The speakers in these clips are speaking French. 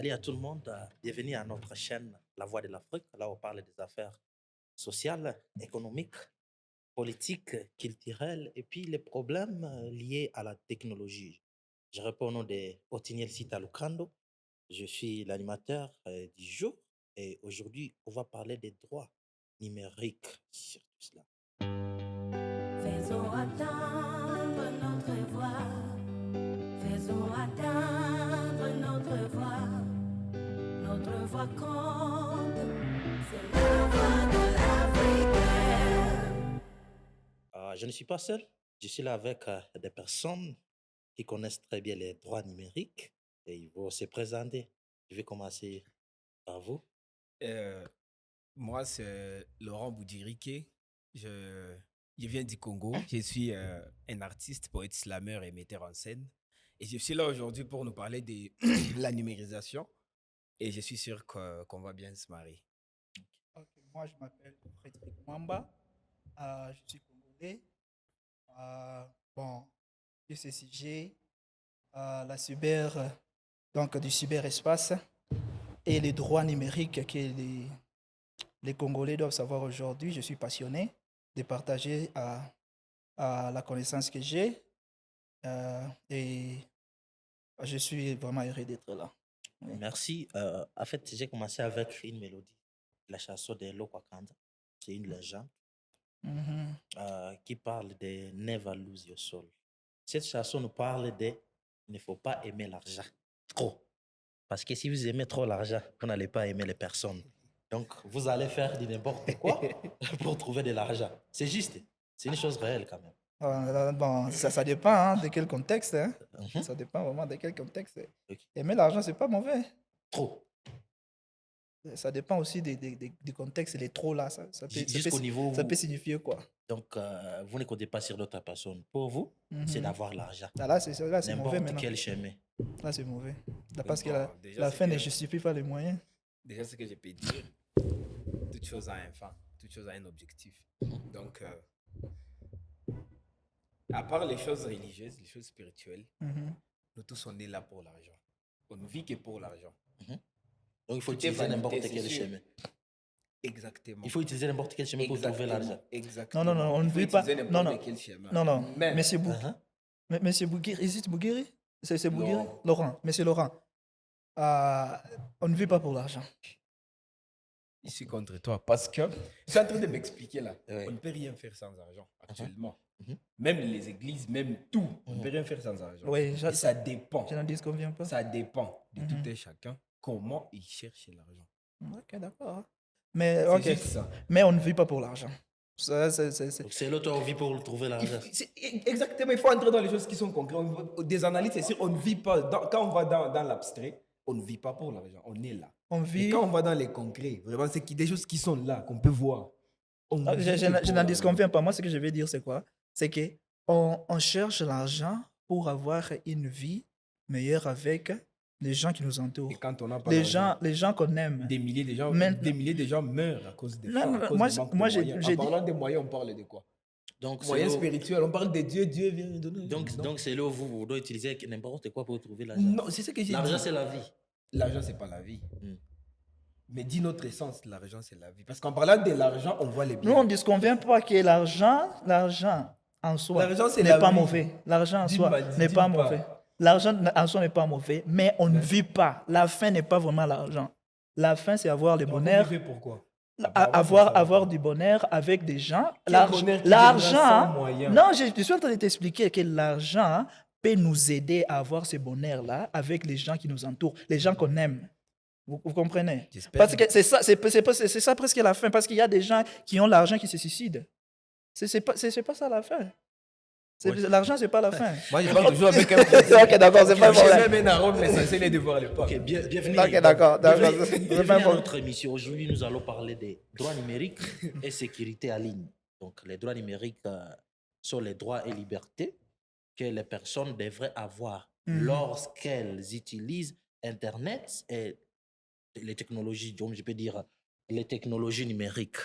Salut à tout le monde. Bienvenue à notre chaîne La Voix de l'Afrique. Là, on parle des affaires sociales, économiques, politiques, culturelles et puis les problèmes liés à la technologie. Je réponds au nom de Otiniel Sita Lukando. Je suis l'animateur du jour et aujourd'hui, on va parler des droits numériques sur tout cela. Faisons attendre notre voix. Faisons attendre notre voix. Notre voix compte. C'est la voix de l'Afrique. Je ne suis pas seul. Je suis là avec des personnes qui connaissent très bien les droits numériques et ils vont se présenter. Je vais commencer par vous. Euh, Moi, c'est Laurent Boudirike. Je, je viens du Congo. Je suis un artiste, poète, slameur et metteur en scène. Et je suis là aujourd'hui pour nous parler de la numérisation. Et je suis sûr qu'on va bien se marier. Ok, moi, je m'appelle Frédéric Mwamba. Je suis congolais. Bon, UCCG, la cyber, donc du cyberespace et les droits numériques que les Congolais doivent savoir aujourd'hui. Je suis passionné de partager à la connaissance que j'ai et je suis vraiment heureux d'être là. Oui. Merci. En fait, j'ai commencé avec une mélodie, la chanson de Lokwakanda. C'est une légende Mhm. qui parle de Never Lose Your Soul. Cette chanson nous parle de il ne faut pas aimer l'argent trop. Parce que si vous aimez trop l'argent, vous n'allez pas aimer les personnes. Donc, vous allez faire du n'importe quoi pour trouver de l'argent. C'est juste. C'est une chose réelle quand même. Bon, ça dépend hein, de quel contexte. Hein. Mhm. Ça dépend vraiment de quel contexte. Ok. Aimer l'argent, c'est pas mauvais. Trop. Ça dépend aussi du contexte. Les trop là, Jusqu'au niveau ça où... peut signifier quoi. Donc, vous ne comptez pas sur d'autres personnes. Pour vous, c'est d'avoir l'argent. Là, c'est mauvais N'importe maintenant. quel chemin. Là, c'est mauvais. Là, Oui, parce que bon, déjà, la c'est fin que- ne justifie pas les moyens. Déjà, ce que je peux dire, toute chose a un fin, toute chose a un objectif. Donc, à part les choses religieuses, les choses spirituelles, Mhm. nous tous, on est là pour l'argent. On ne vit que pour l'argent. Donc, il faut Tout est utiliser vanité, n'importe c'est quel sûr. chemin. Exactement. Il faut utiliser n'importe quel chemin pour trouver l'argent. Exactement. Non, on Il ne faut vit pas. utiliser Non, n'importe non. quel chemin. Non. Même. Monsieur Uh-huh. Monsieur Bouguiri, is it Bouguiri? C'est Bouguiri? Laurent. Laurent. Monsieur Laurent. On ne vit pas pour l'argent. Je suis contre toi parce que je suis en train de m'expliquer là. Ouais. On ne peut rien faire sans argent actuellement. Mhm. Même les églises, même tout, on ne peut rien faire sans argent. Oui, Et ça dépend. je n'en disconviens pas. Ça dépend de Mhm. tout un chacun comment il cherche l'argent. Ok, d'accord. Mais, C'est ok. juste ça. Mais on ne vit pas pour l'argent. Ça, c'est- Donc, c'est l'autre vie pour trouver l'argent. Exactement, il faut entrer dans les choses qui sont concrètes. Des analyses, c'est sûr, on ne vit pas. Quand on va dans l'abstrait, on ne vit pas pour l'argent. On est là. On Et vit. quand on va dans les concrets, vraiment, c'est des choses qui sont là, qu'on peut voir. On Ah, vit Je que je pour n'en l'argent. disconviens pas. Moi, ce que je vais dire, c'est quoi? C'est que on cherche l'argent pour avoir une vie meilleure avec les gens qui nous entourent. Et quand on n'a pas Les l'argent, gens qu'on aime. des milliers de gens, Maintenant- des milliers de gens meurent à cause des Non, faim, non, à cause moi, du manque moi, de j'ai- moyens. j'ai En dit- parlant des moyens, on parle de quoi? Donc, Moyens c'est là où- spirituels, on parle de Dieu, Dieu vient nous donner. donc c'est là où vous devez utiliser n'importe quoi pour trouver l'argent. Non, c'est ce que j'ai dit. L'argent, c'est la vie. L'argent, c'est pas la vie. Mm. Mais dit notre essence, l'argent, c'est la vie. Parce qu'en parlant de l'argent, on voit les Nous, on biens. ne disconvient pas que l'argent en soi L'argent, c'est n'est la pas vie. mauvais. L'argent en Dis-moi, soi dis- n'est pas dis-moi. mauvais. L'argent en soi n'est pas mauvais, mais on ne vit pas. La fin n'est pas vraiment l'argent. La fin, c'est avoir le Donc, bonheur. vous vivez pourquoi? Avoir du bonheur avec des gens. Quel bonheur qui viendra sans moyen? Non, je suis en train de t'expliquer que l'argent peut nous aider à avoir ce bonheur-là avec les gens qui nous entourent, les gens qu'on aime. Vous comprenez? J'espère. Parce que c'est ça presque la fin. Parce qu'il y a des gens qui ont l'argent qui se suicident. C'est pas ça la fin. Ouais. L'argent, c'est pas la fin. Moi, je parle toujours avec un Ok, d'accord, c'est pas Je vrai. même un arôme, l'essentiel est de voir le pas. Ok, bienvenue. Ok, d'accord, Bienvenue, c'est bienvenue pas à bon. notre émission. Aujourd'hui, nous allons parler des droits numériques et sécurité en ligne. Donc, les droits numériques sont les droits et libertés que les personnes devraient avoir lorsqu'elles utilisent Internet et les technologies, donc je peux dire les technologies numériques.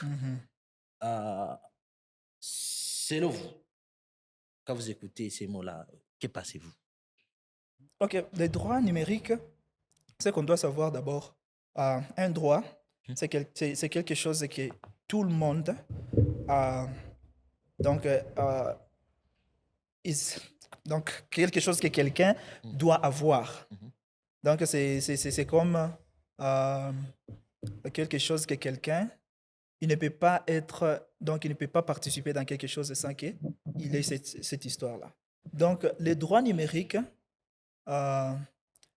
Selon vous, quand vous écoutez ces mots-là, que pensez-vous? Ok, les droits numériques, c'est qu'on doit savoir d'abord, un droit, Mhm. c'est quelque chose que tout le monde, euh, donc, is- donc, quelque chose que quelqu'un Mhm. doit avoir. Mhm. Donc, c'est comme euh, quelque chose que quelqu'un, il ne peut pas être, donc il ne peut pas participer dans quelque chose sans qu'il ait cette histoire-là. Donc, les droits numériques, euh,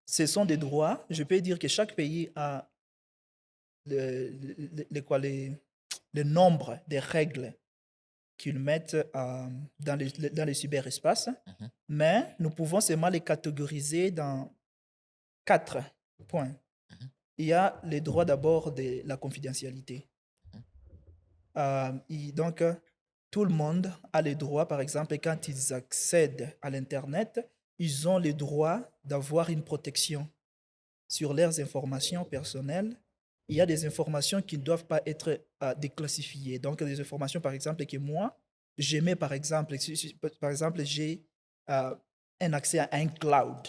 ce sont des droits. Je peux dire que chaque pays a le nombre de règles qu'ils mettent dans le cyberespace, Mhm. mais nous pouvons seulement les catégoriser dans 4 points. Mhm. Il y a les droits d'abord de la confidentialité. Donc, tout le monde a le droit, par exemple, quand ils accèdent à l'Internet, ils ont le droit d'avoir une protection sur leurs informations personnelles. Il y a des informations qui ne doivent pas être déclassifiées. Donc, des informations, par exemple, que moi, j'aimais, par exemple, par exemple, j'ai un accès à un cloud.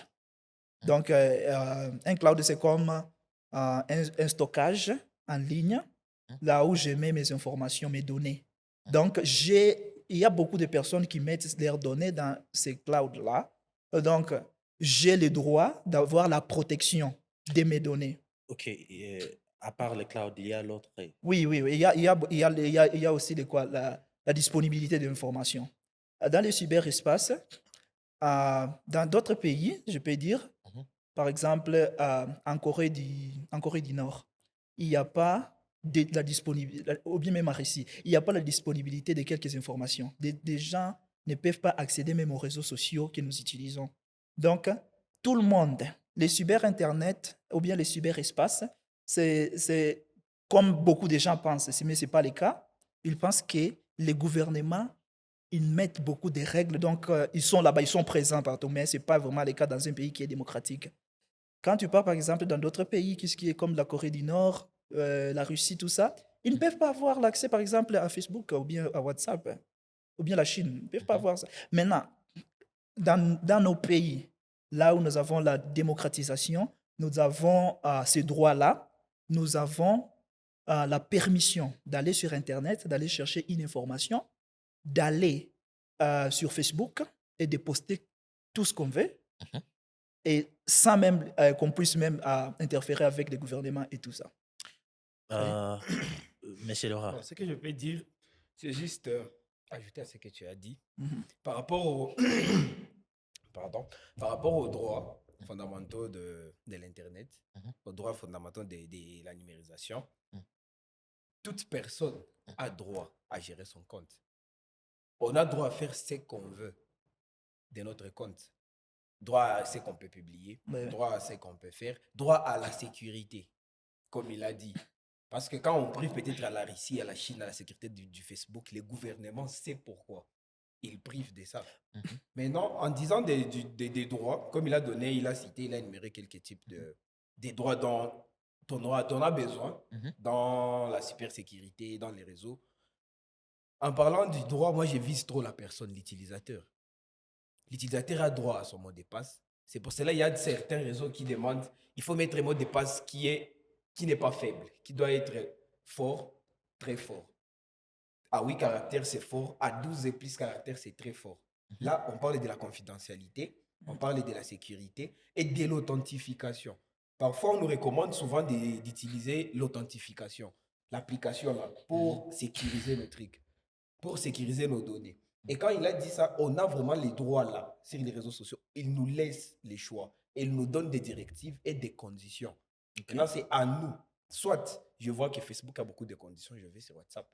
Donc, un cloud, c'est comme un stockage en ligne, là où je mets mes informations, mes données. Donc, il y a beaucoup de personnes qui mettent leurs données dans ces clouds-là. Donc, j'ai le droit d'avoir la protection de mes données. Ok, et, à part le cloud, il y a l'autre. Oui, oui, oui. Il y a aussi la disponibilité de l'information. Dans le cyberespace, dans d'autres pays, je peux dire, Mhm. par exemple, en Corée du Nord, il n'y a pas de la disponibilité, ou bien même en Russie, il n'y a pas la disponibilité de quelques informations. Des gens ne peuvent pas accéder même aux réseaux sociaux que nous utilisons. Donc, tout le monde, les cyber-internet ou bien les cyberespaces, c'est comme beaucoup de gens pensent, mais ce n'est pas le cas. Ils pensent que les gouvernements ils mettent beaucoup de règles, donc ils sont là-bas, ils sont présents partout, mais ce n'est pas vraiment le cas dans un pays qui est démocratique. Quand tu pars, par exemple, dans d'autres pays, qui est comme la Corée du Nord, la Russie, tout ça, ils ne peuvent pas avoir l'accès, par exemple, à Facebook ou bien à WhatsApp, ou bien la Chine, ils ne peuvent pas Mhm. avoir ça. Maintenant, dans nos pays, là où nous avons la démocratisation, nous avons ces droits-là, nous avons la permission d'aller sur Internet, d'aller chercher une information, d'aller sur Facebook et de poster tout ce qu'on veut, Mhm. et sans même qu'on puisse même interférer avec les gouvernements et tout ça. Oui. Euh, Monsieur Laura. Bon, ce que je peux dire, c'est juste ajouter à ce que tu as dit Mhm. par rapport au, pardon, par rapport aux droits fondamentaux de l'Internet, Mhm. aux droits fondamentaux de la numérisation. Mhm. Toute personne a droit à gérer son compte. On a droit à faire ce qu'on veut de notre compte. Droit à ce qu'on peut publier, Ouais. droit à ce qu'on peut faire, droit à la sécurité, comme il a dit. Parce que quand on prive peut-être à la Russie, à la Chine, à la sécurité du Facebook, les gouvernements savent pourquoi ils privent de ça. Mhm. Mais non, en disant des droits, comme il a donné, il a cité, il a énuméré quelques types des droits dont on a besoin Mhm. dans la cybersécurité, dans les réseaux. En parlant du droit, moi, je vise trop la personne, l'utilisateur. L'utilisateur a droit à son mot de passe. C'est pour cela qu'il y a certains réseaux qui demandent, il faut mettre un mot de passe qui n'est pas faible, qui doit être fort, très fort. À 8 caractères, c'est fort. À 12 et plus caractères, c'est très fort. Là, on parle de la confidentialité, on parle de la sécurité et de l'authentification. Parfois, on nous recommande souvent d'utiliser l'authentification, l'application là, pour sécuriser nos trucs, pour sécuriser nos données. Et quand il a dit ça, on a vraiment les droits là sur les réseaux sociaux. Il nous laisse les choix. Il nous donne des directives et des conditions. Ok. Maintenant, c'est à nous. Soit je vois que Facebook a beaucoup de conditions, je vais sur WhatsApp.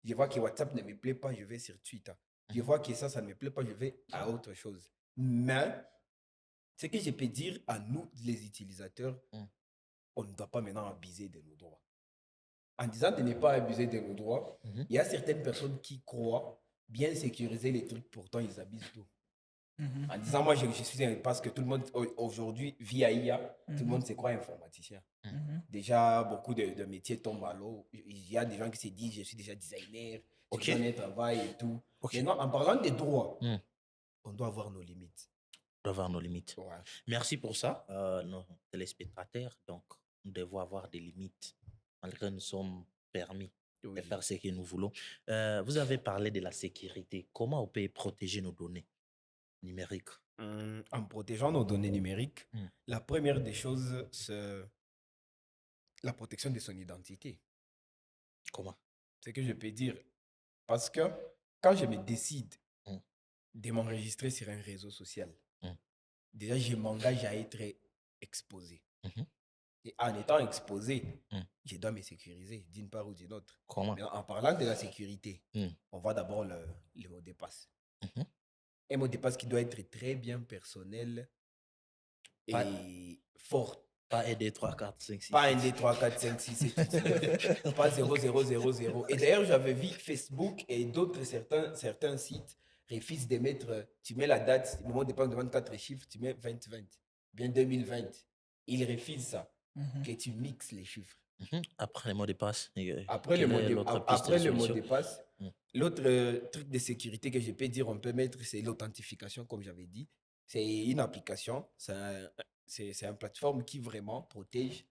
Je vois que WhatsApp ne me plaît pas, je vais sur Twitter. Je vois que ça ne me plaît pas, je vais à autre chose. Mais ce que je peux dire à nous, les utilisateurs, Mm. on ne doit pas maintenant abuser de nos droits. En disant de ne pas abuser de nos droits, Mhm. il y a certaines personnes qui croient bien sécuriser les trucs, pourtant ils abusent tout. Mhm. En disant, moi, je suis parce que tout le monde, aujourd'hui, via IA, tout le monde se croit informaticien. Mhm. Déjà, beaucoup de métiers tombent à l'eau. Il y a des gens qui se disent, je suis déjà designer, je Ok. donne un travail et tout. Ok. Maintenant, en parlant des droits, Mm. on doit avoir nos limites. doit avoir nos limites. Ouais. Merci pour ça, nos téléspectateurs. Donc, nous devons avoir des limites, malgré nous sommes permis de Oui. faire ce que nous voulons. Vous avez parlé de la sécurité. Comment on peut protéger nos données numériques? En protégeant nos données numériques, Mm. la première des choses, c'est la protection de son identité. Comment? C'est que je peux dire. Parce que quand je me décide Mm. de m'enregistrer sur un réseau social, Mm. déjà, je m'engage à être exposé. Mhm. Et en étant exposé, Mm. je dois me sécuriser d'une part ou d'une autre. Comment? Mais en parlant de la sécurité, Mm. on voit d'abord le mot de passe. Mhm. Un mot de passe qui doit être très bien personnel Pas, et fort. pas 1, 2, 3, 4, 5, 6. Pas 1, 2, 3, 4, 5, 6 et tout. Pas 0, 0, 0, 0. Et d'ailleurs, j'avais vu Facebook et d'autres, certains sites refusent de mettre, tu mets la date, le mot de passe demande 4 chiffres, tu mets 2020, bien 2020. Ils refusent ça, que tu mixes les chiffres. Mhm. Après les mots de passe, Après, quelle le mot, est de, l'autre ap- piste après de le mot solution? de passe, Mm. l'autre truc de sécurité que je peux dire, on peut mettre, c'est l'authentification, comme j'avais dit. C'est une application, c'est une plateforme qui vraiment protège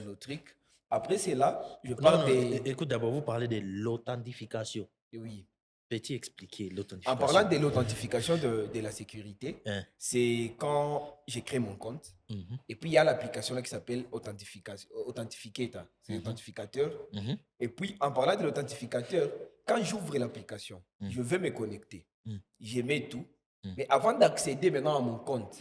nos trucs. Après, c'est là, je Non, parle non, des... écoute, d'abord, vous parlez de l'authentification. Oui. Peux-tu expliquer En l'authentification? parlant de l'authentification de la sécurité, Hein. c'est quand j'ai créé mon compte. Mhm. Et puis, il y a l'application là qui s'appelle Authentificator. C'est Mhm. l'authentificateur. Mhm. Et puis, en parlant de l'authentificateur, quand j'ouvre l'application, Mm. je vais me connecter. Mm. Je mets tout. Mm. Mais avant d'accéder maintenant à mon compte,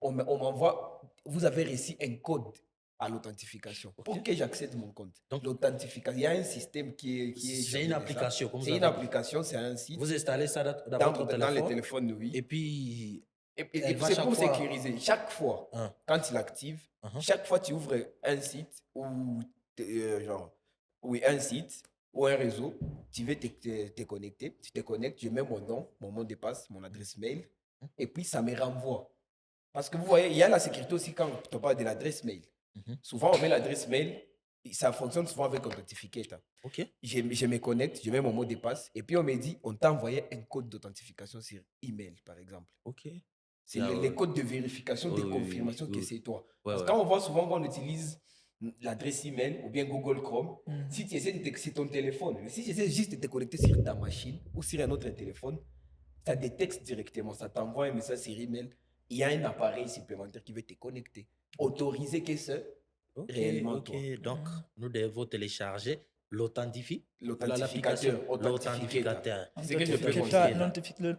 on m'envoie, vous avez reçu un code à l'authentification pour Ok. que j'accède à mon compte. Donc, l'authentification, il y a un système qui est c'est chargé une de ça. application, comme vous C'est une avez dit. application, c'est un site. Vous installez ça dans votre Dans les téléphone. téléphones, oui. Et puis, Et elle va c'est chaque pour fois. sécuriser. Chaque fois, Hein. quand tu l'actives, chaque fois tu ouvres un site ou un site ou un réseau, tu veux te connecter, tu te connectes, je mets mon nom, mon mot de passe, mon adresse mail, et puis ça me renvoie. Parce que vous voyez, il y a la sécurité aussi quand on parle de l'adresse mail. Mhm. Souvent, on met l'adresse mail, ça fonctionne souvent avec Authentificator. Ok. Je me connecte, je mets mon mot de passe, et puis on me dit, on t'a envoyé un code d'authentification sur email, par exemple. Ok. C'est Ah, les ouais. codes de vérification, Oui, de oui, confirmation oui, que oui. c'est toi. Ouais, Parce ouais. que quand on voit souvent qu'on utilise l'adresse email ou bien Google Chrome, si tu essaies c'est ton téléphone. Mais si tu essaies juste de te connecter sur ta machine ou sur un autre téléphone, ça détecte directement, ça t'envoie un message sur email. Il y a un appareil supplémentaire qui veut te connecter. Autoriser que c'est réellement Ok. toi. Donc, nous devons télécharger L'authentificateur, l'authentificateur. C'est que je peux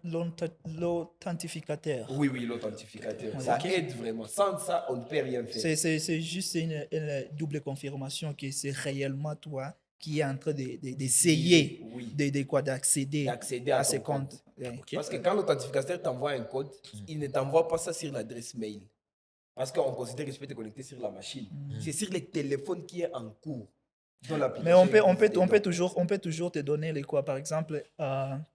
L'authentificateur. Oui, l'authentificateur. Ouais. Ça Ok. aide vraiment. Sans ça, on ne peut rien faire. C'est juste une double confirmation que c'est réellement toi qui est en train d'essayer Oui. d'accéder D'accéder à à ce ton compte. compte. Ouais. Ok. Parce que quand l'authentificateur t'envoie un code, il ne t'envoie pas ça sur l'adresse mail. Parce qu'on considère que tu peux te connecter sur la machine. C'est sur le téléphone qui est en cours. Dans Mais l'application on peut existante. toujours te donner les quoi. Par exemple,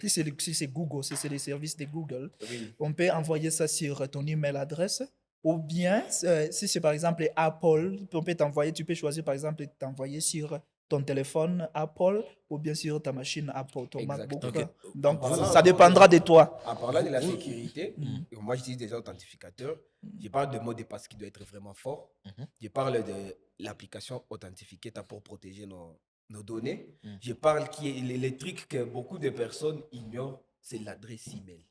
si c'est Google, si c'est les services de Google, Oui. on peut envoyer ça sur ton email adresse. Ou bien, si c'est par exemple Apple, on peut t'envoyer, tu peux choisir par exemple de t'envoyer sur ton téléphone Apple ou bien sur ta machine Apple, ton Exact. MacBook. Ok. Donc, En parlant ça encore dépendra de toi. En parlant de la sécurité, moi j'utilise déjà authentificateur. Je parle de mot de passe qui doit être vraiment fort. Je parle de l'application Authentificator pour protéger nos données. Je parle les trucs que beaucoup de personnes ignorent, c'est l'adresse email.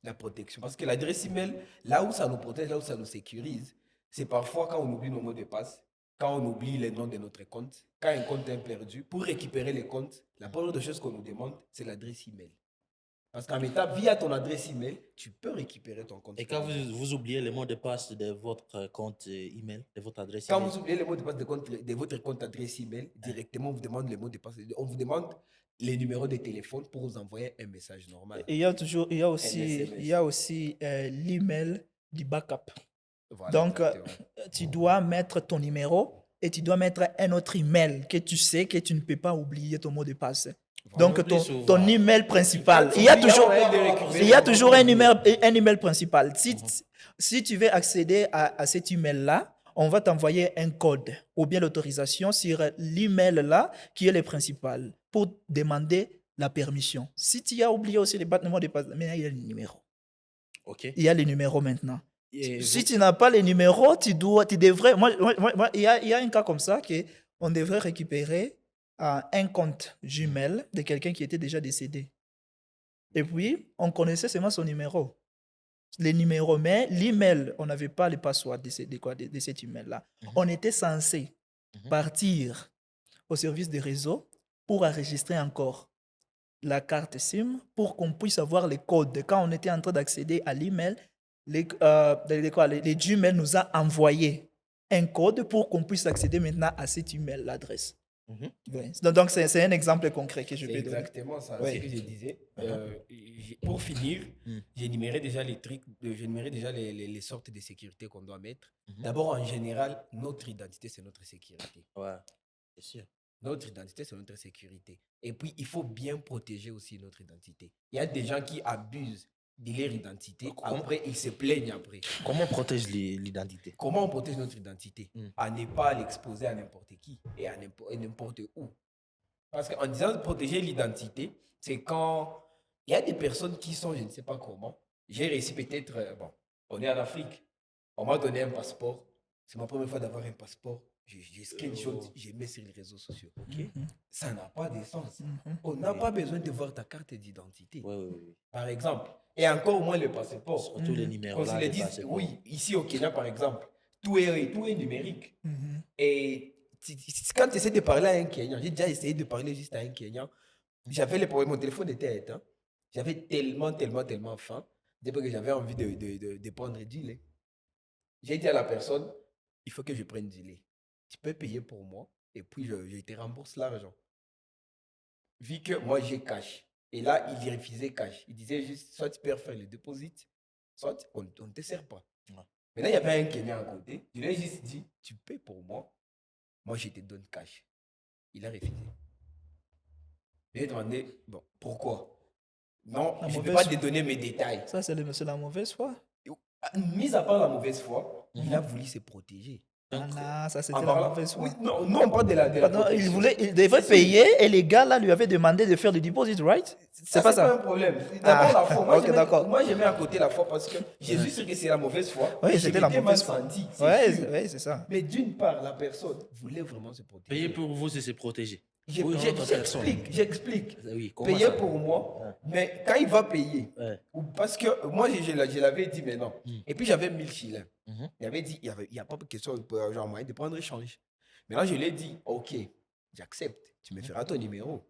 La protection. Parce que l'adresse email, là où ça nous protège, là où ça nous sécurise, c'est parfois quand on oublie nos mots de passe, quand on oublie les noms de notre compte, quand un compte est perdu. Pour récupérer les comptes, la première des choses qu'on nous demande, c'est l'adresse email. Parce qu'en état, via ton adresse email, tu peux récupérer ton compte. Et quand vous oubliez le mot de passe de votre compte email, de votre adresse Quand email, vous oubliez le mot de passe de votre compte adresse email, directement, on vous demande le mot de passe. On vous demande les numéros de téléphone pour vous envoyer un message normal. Et il y a aussi l'email du backup. Voilà, Donc, exactement. tu dois mettre ton numéro et tu dois mettre un autre email que tu sais que tu ne peux pas oublier ton mot de passe. Donc, oublie souvent. ton email principal. Quand Il y a tu oublies, toujours, on va aider à récupérer il y a le toujours contenu. un email principal. Si tu veux accéder à cet email-là, on va t'envoyer un code ou bien l'autorisation sur l'email-là qui est le principal pour demander la permission. Si tu as oublié aussi les battements de passe, mais il y a le numéro. OK. Il y a les numéros maintenant. Et Si vous tu n'as pas les numéros, tu devrais. Il y a un cas comme ça qu'on devrait récupérer un compte jumelle de quelqu'un qui était déjà décédé. Et puis, on connaissait seulement son numéro. Les numéros, mais l'email, on n'avait pas les passwords de cet email-là. On était censé partir au service des réseaux pour enregistrer encore la carte SIM pour qu'on puisse avoir les codes. Quand on était en train d'accéder à l'email, les Gmail nous a envoyé un code pour qu'on puisse accéder maintenant à cet email, l'adresse. Mhm. Ouais. Donc, c'est un exemple concret que je C'est peux donner. exactement ça, Oui. ce que je disais. Pour finir, j'énumérais déjà les trucs, j'énumérais déjà les sortes de sécurité qu'on doit mettre. D'abord, en général, notre identité, c'est notre sécurité. Ouais, c'est sûr. Notre identité, c'est notre sécurité. Et puis, il faut bien protéger aussi notre identité. Il y a des gens qui abusent de leur identité. Après, ils se plaignent après. Comment on protège l'identité? Comment on protège notre identité? À ne pas l'exposer à n'importe qui et à n'importe où. Parce qu'en disant de protéger l'identité, c'est quand il y a des personnes qui sont, je ne sais pas comment, j'ai réussi peut-être, bon, on est en Afrique, on m'a donné un passeport, c'est ma première fois d'avoir un passeport, j'ai screenshot, j'ai mis sur les réseaux sociaux. Ok. Ça n'a pas de sens. On n'a pas besoin de voir ta carte d'identité. Oui. Par exemple, et encore moins le passeport. Surtout les numéros Quand là. ils le disent, oui, ici au Kenya par exemple, tout est numérique. Et quand tu essaies de parler à un Kenyan, j'ai déjà essayé de parler juste à un Kenyan, j'avais les problèmes, mon téléphone était éteint, j'avais tellement faim, depuis que j'avais envie de prendre du lait. J'ai dit à la personne, il faut que je prenne du lait. Tu peux payer pour moi et puis je te rembourse l'argent. Vu que moi j'ai cash. Et là, il refusait cash. Il disait juste, soit tu peux faire le dépôt, soit on ne te sert pas. Maintenant, il y avait un Kenyan à côté. Je lui ai juste dit, tu paies pour moi. Moi, je te donne cash. Il a refusé. Je lui ai demandé, bon, pourquoi? Non, je ne peux pas te donner mes détails. Ça, c'est la mauvaise foi. Mis à part la mauvaise foi, il a voulu se protéger. Ah, ça, c'était la mauvaise foi. Oui, non, on parle de la protection. Il devait payer et les gars là lui avaient demandé de faire le deposit, right? C'est pas ça. C'est pas un problème. D'abord, la foi. Moi, ok, d'accord. Moi, je mets à côté la foi parce que Jésus sait que c'est la mauvaise foi. Oui, c'était la mauvaise foi. Oui, c'est ça. Mais d'une part, la personne voulait vraiment se protéger. Payer pour vous, c'est se protéger. J'explique. Oui, payer pour moi, mais quand il va payer, parce que moi, je l'avais dit, mais non. Et puis, j'avais 1000 shillings. Il avait dit, il n'y a pas de question, genre moyen de prendre échange. Maintenant, je lui ai dit, ok, j'accepte, tu me feras ton numéro.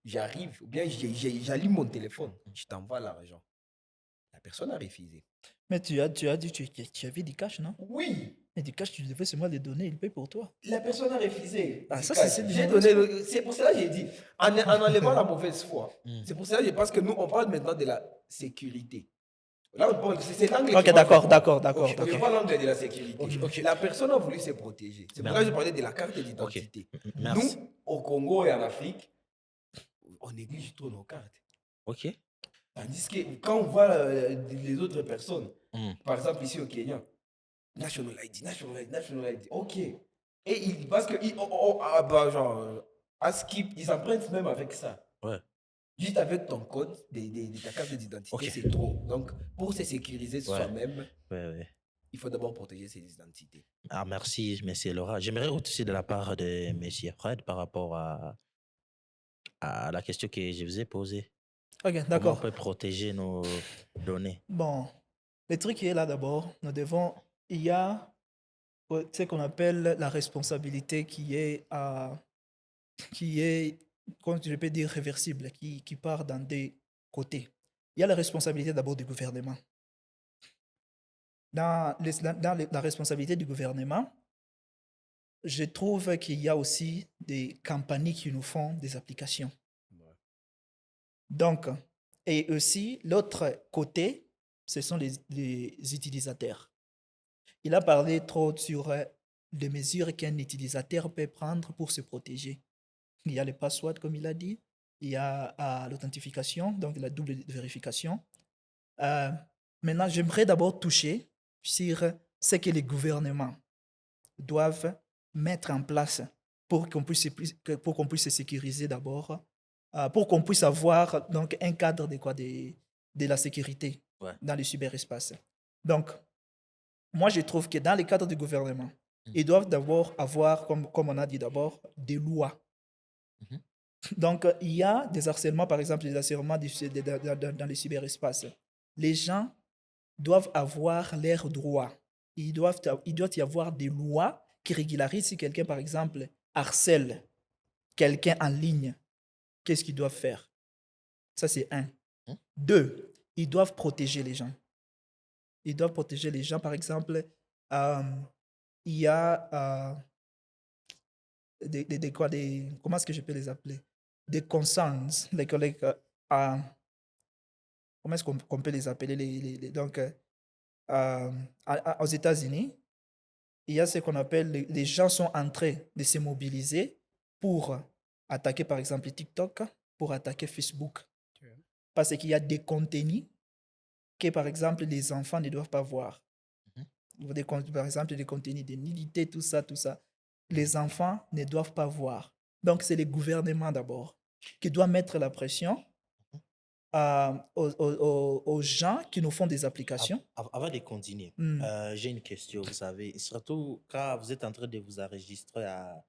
J'arrive, ou bien j'allume mon téléphone, je t'envoie l'argent. La personne a refusé. Mais tu as dit, tu avais du cash, non? Oui. Mais du cash, tu devais seulement le donner, il paye pour toi. La personne a refusé. Ah, ça, c'est c'est pour cela que j'ai dit, en enlevant la mauvaise foi. C'est pour cela que je pense que nous, on parle maintenant de la sécurité. Là, c'est l'angle. Ok, d'accord. Je parle l'angle de la sécurité. La personne a voulu se protéger. C'est pour ça que je parlais de la carte d'identité. Merci. Nous, au Congo et en Afrique, on néglige trop nos cartes. Ok. Tandis que quand on voit les autres personnes, par exemple ici au Kenya, National ID, ok. Et parce que, genre, à Skip, ils empruntent même avec ça. Ouais. Juste avec ton code de ta carte d'identité, c'est trop. Donc, pour se sécuriser soi-même, il faut d'abord protéger ses identités. Ah, merci, M. Laura. J'aimerais aussi de la part de M. Fred par rapport à la question que je vous ai posée. Ok, d'accord. Comment on peut protéger nos données? Bon, le truc qui est là d'abord, il y a ce qu'on appelle la responsabilité qui est, comment je peux dire, réversible, qui part dans des côtés. Il y a la responsabilité d'abord du gouvernement. Dans la responsabilité du gouvernement, je trouve qu'il y a aussi des compagnies qui nous font des applications. Donc, et aussi, l'autre côté, ce sont les utilisateurs. Il a parlé trop sur les mesures qu'un utilisateur peut prendre pour se protéger. Il y a les passwords, comme il a dit. Il y a l'authentification, donc la double vérification. Maintenant, j'aimerais d'abord toucher sur ce que les gouvernements doivent mettre en place pour qu'on puisse se sécuriser d'abord, pour qu'on puisse avoir donc, un cadre de la sécurité. Ouais. dans le cyberespace. Donc, moi, je trouve que dans les cadres du gouvernement, Mm. ils doivent d'abord avoir, comme on a dit d'abord, des lois. Mhm. Donc, il y a des harcèlements, par exemple, des harcèlements dans le cyberespace. Les gens doivent avoir leurs droits. Il doit y avoir des lois qui régularisent si quelqu'un, par exemple, harcèle quelqu'un en ligne. Qu'est-ce qu'ils doivent faire? Ça, c'est un. Mhm. Deux, ils doivent protéger les gens. Ils doivent protéger les gens. Par exemple, il y a comment est-ce que je peux les appeler? Des concerns, comment est-ce qu'on peut les appeler? Donc, aux États-Unis, il y a ce qu'on appelle, les gens sont en train de se mobiliser pour attaquer, par exemple, TikTok, pour attaquer Facebook. Parce qu'il y a des contenus que, par exemple, les enfants ne doivent pas voir. Par exemple, des contenus de nudité, tout ça, tout ça. Les enfants ne doivent pas voir. Donc, c'est les gouvernements d'abord qui doivent mettre la pression aux gens qui nous font des applications. Avant de continuer, Hmm. j'ai une question, vous savez, surtout quand vous êtes en train de vous enregistrer à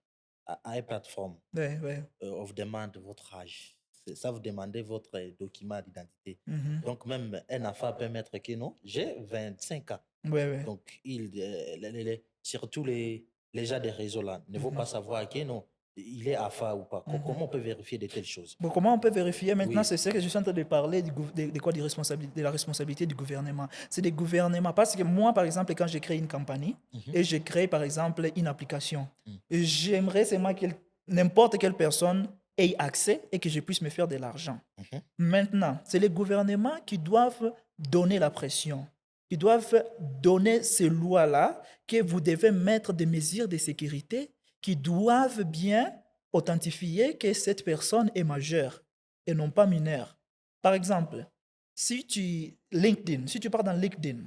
une plateforme, Ouais, ouais. on vous demande votre âge. Ça vous demandez votre document d'identité. Mhm. Donc, même un enfant peut mettre que non, j'ai 25 ans. Ouais, ouais. Donc, surtout les gens des réseaux là ne vont pas savoir que non, il est AFA ou pas. Comment on peut vérifier de telles choses? Bon, comment on peut vérifier maintenant? Oui. C'est ce que je suis en train de parler de la responsabilité du gouvernement. C'est des gouvernements. Parce que moi, par exemple, quand j'ai créé une compagnie et j'ai créé, par exemple, une application, j'aimerais seulement que n'importe quelle personne ait accès et que je puisse me faire de l'argent. Maintenant, c'est les gouvernements qui doivent donner la pression, qui doivent donner ces lois-là, que vous devez mettre des mesures de sécurité qui doivent bien authentifier que cette personne est majeure et non pas mineure. Par exemple, si tu pars dans LinkedIn,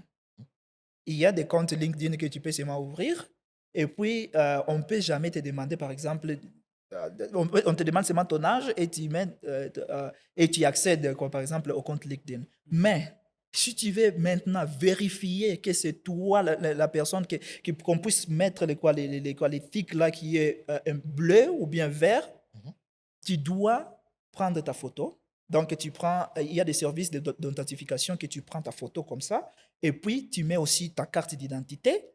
il y a des comptes LinkedIn que tu peux seulement ouvrir et puis on ne peut jamais te demander, par exemple, on te demande seulement ton âge et tu accèdes, quoi, par exemple, au compte LinkedIn. Mais si tu veux maintenant vérifier que c'est toi la personne, qu'on puisse mettre les tics là qui est un bleu ou bien vert, tu dois prendre ta photo. Donc, il y a des services d'authentification que tu prends ta photo comme ça, et puis tu mets aussi ta carte d'identité,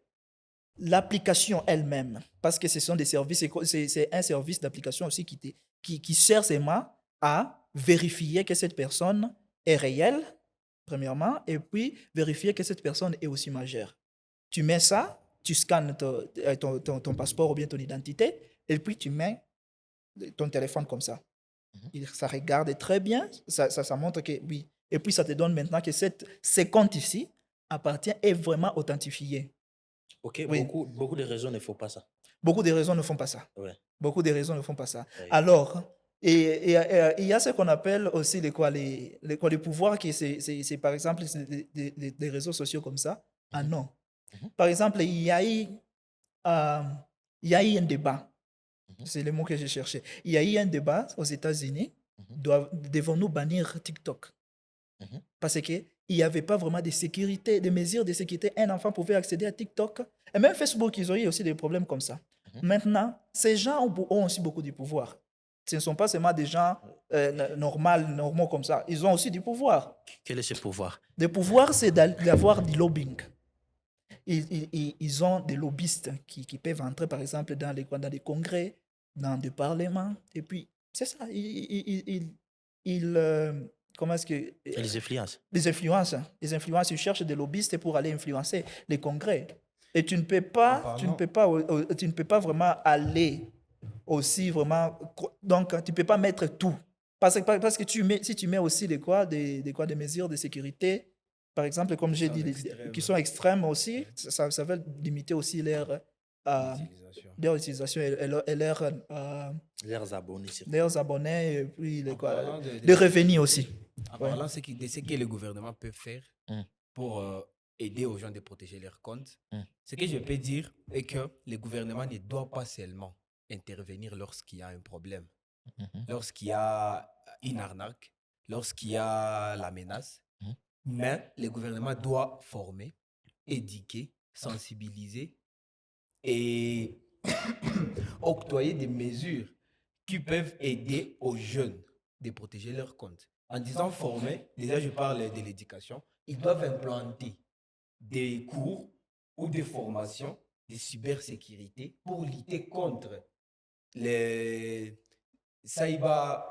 l'application elle-même, parce que ce sont des services, c'est un service d'application aussi qui sert seulement à vérifier que cette personne est réelle, premièrement, et puis vérifier que cette personne est aussi majeure. Tu mets ça, tu scannes ton passeport ou bien ton identité, et puis tu mets ton téléphone comme ça. Ça regarde très bien, ça montre que oui. Et puis ça te donne maintenant que ce compte ici est vraiment authentifié. Ok, Oui. beaucoup de raisons ne font pas ça. Beaucoup de raisons ne font pas ça. Ouais. Beaucoup de raisons ne font pas ça. Oui. Alors, il y a ce qu'on appelle aussi les pouvoirs, qui c'est par exemple des réseaux sociaux comme ça. Ah non. Par exemple, il y a eu un débat. C'est le mot que j'ai cherché. Il y a eu un débat aux États-Unis. Devons-nous bannir TikTok? Parce qu'il n'y avait pas vraiment de sécurité, de mesures de sécurité. Un enfant pouvait accéder à TikTok. Et même Facebook, ils ont eu aussi des problèmes comme ça. Maintenant, ces gens ont aussi beaucoup de pouvoir. Ce ne sont pas seulement des gens normaux comme ça. Ils ont aussi du pouvoir. Quel est ce pouvoir? Le pouvoir, c'est d'avoir du lobbying. Ils ont des lobbyistes qui peuvent entrer, par exemple, dans des congrès, dans des parlements. Et puis, c'est ça. Comment est-ce que... Et les influences. Les influences. Les influences, ils cherchent des lobbyistes pour aller influencer les congrès. Et tu ne peux pas vraiment aller aussi vraiment... Donc, tu ne peux pas mettre tout. Parce que si tu mets aussi des mesures de sécurité, par exemple, comme j'ai dit, qui sont extrêmes aussi, ça va limiter aussi leur utilisation et Leurs abonnés. leurs abonnés et puis parlant les revenus aussi. En parlant de ce que le gouvernement peut faire pour aider aux gens de protéger leurs comptes, ce que je peux dire est que le gouvernement ne doit pas seulement intervenir lorsqu'il y a un problème, lorsqu'il y a une arnaque, lorsqu'il y a la menace, Mais le gouvernement doit former, éduquer, sensibiliser et octroyer des mesures qui peuvent aider aux jeunes de protéger leur compte. En disant former, déjà je parle de l'éducation, ils doivent implanter des cours ou des formations de cybersécurité pour lutter contre les cyber,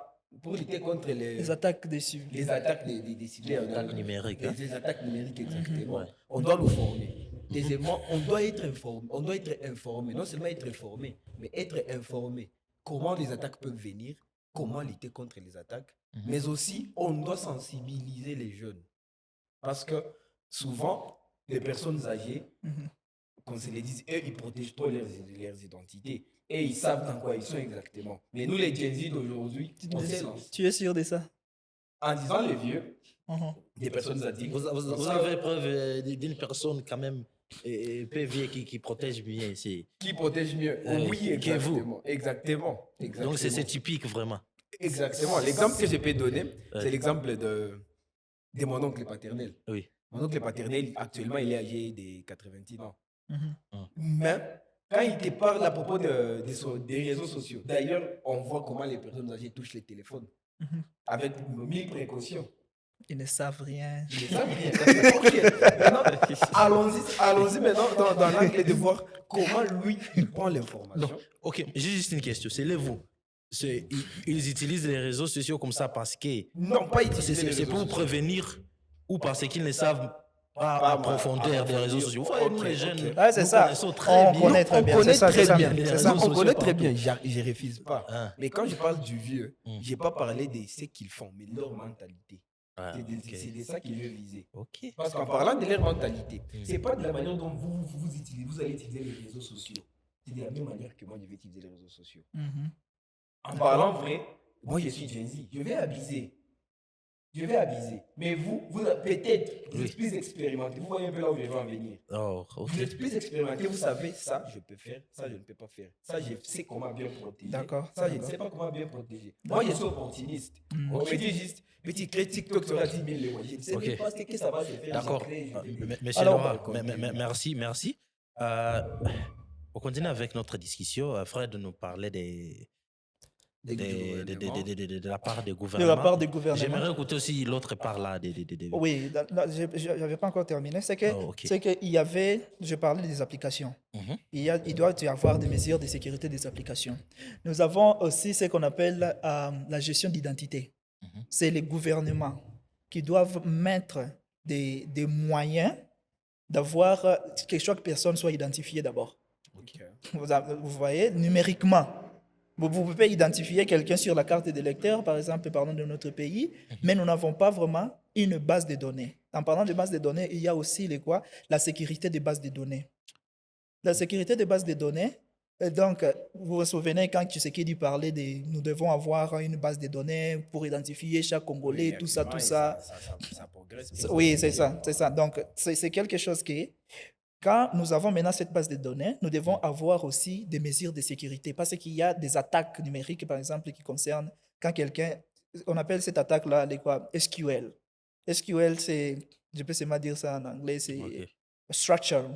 pour lutter contre Les attaques des les attaques des cyber, Attaques numériques, hein. les attaques numériques exactement. Ouais. On doit nous former. Deuxièmement, on doit être informé. On doit être informé. Non seulement être informé, mais être informé. Comment les attaques peuvent venir, comment lutter contre les attaques, mais aussi on doit sensibiliser les jeunes. Parce que souvent, les personnes âgées, qu'on se les dise, eux, ils protègent trop leurs identités. Et ils savent dans quoi ils sont exactement. Mais nous, les Gen Z d'aujourd'hui, on s'élance. Tu es sûr de ça? En disant les vieux, des personnes addictes. Vous avez preuve d'une personne quand même peu vieille qui protège bien. Qui protège mieux. Oui, que vous. Exactement. Donc c'est typique vraiment. Exactement. L'exemple que je peux donner, c'est l'exemple de mon oncle paternel. Oui. Mon oncle paternel, actuellement, il est âgé de 90 ans. Mais quand il te parle à propos des réseaux sociaux, d'ailleurs, on voit comment les personnes âgées touchent les téléphones avec 1000 précautions. Ils ne savent rien. Ils ne savent rien. Ok. Maintenant, allons-y maintenant dans l'angle de voir comment lui, il prend l'information. Ok, j'ai juste une question. C'est les vous. Ils utilisent les réseaux sociaux comme ça parce que Non, pas utiliser les c'est réseaux pour sociaux. prévenir ou parce qu'ils ne savent pas en profondeur des réseaux sociaux. Vous voyez, nous les jeunes, Ah, c'est nous ça. connaissons très On bien. connaît très bien. On connaît C'est ça, très c'est ça. bien. Les C'est réseaux ça, on sociaux connaît très partout. bien. Je ne refuse pas. Ah. Mais quand je parle du vieux, je n'ai pas parlé de ce qu'ils font, mais leur mentalité. Ah, C'est ok. de ça qu'il veut viser. Ok. Parce qu'en parlant de leur mentalité, ce n'est pas de la manière dont vous allez utiliser les réseaux sociaux. C'est de la même manière que moi, je vais utiliser les réseaux sociaux. En parlant vrai, moi, je suis Gen Z. Je vais abuser. Mais vous peut-être, vous êtes plus expérimenté. Vous voyez un peu là où je vais en venir. Oh, ok. Vous êtes plus expérimenté, vous savez, ça, je peux faire, ça, je ne peux pas faire. Ça, je sais comment bien protéger. D'accord, Ça, je ne d'accord. sais pas comment bien protéger. Moi, je suis opportuniste. On me dit juste, petit crée TikTok sera 10 000 euros. Je ne sais Ok. même pas ce que ça va se faire. D'accord. Je crée, je fais des- Monsieur Alors, Laura, merci. On continue avec notre discussion. Fred nous parlait de la part des De gouvernements. la part des gouvernements. J'aimerais écouter aussi l'autre part là. Oui, je n'avais pas encore terminé. C'est Oh, ok. qu'il y avait, je parlais des applications. Mhm. Il doit y avoir des mesures de sécurité des applications. Nous avons aussi ce qu'on appelle la gestion d'identité. C'est les gouvernements qui doivent mettre des moyens d'avoir que chaque personne soit identifiée d'abord. Ok. Vous voyez, numériquement. Vous pouvez identifier quelqu'un sur la carte d'électeur, par exemple, parlant de notre pays, mais nous n'avons pas vraiment une base de données. En parlant de base de données, il y a aussi la sécurité des bases de données. La sécurité des bases de données, donc, vous vous souvenez quand Tshisekedi parlait nous devons avoir une base de données pour identifier chaque Congolais, tout ça. Ça progresse. Oui, c'est ça. Donc, c'est quelque chose qui, quand nous avons maintenant cette base de données, nous devons avoir aussi des mesures de sécurité parce qu'il y a des attaques numériques, par exemple, qui concernent quand quelqu'un, on appelle cette attaque-là SQL. SQL, c'est, je peux seulement dire ça en anglais, c'est Ok. Structure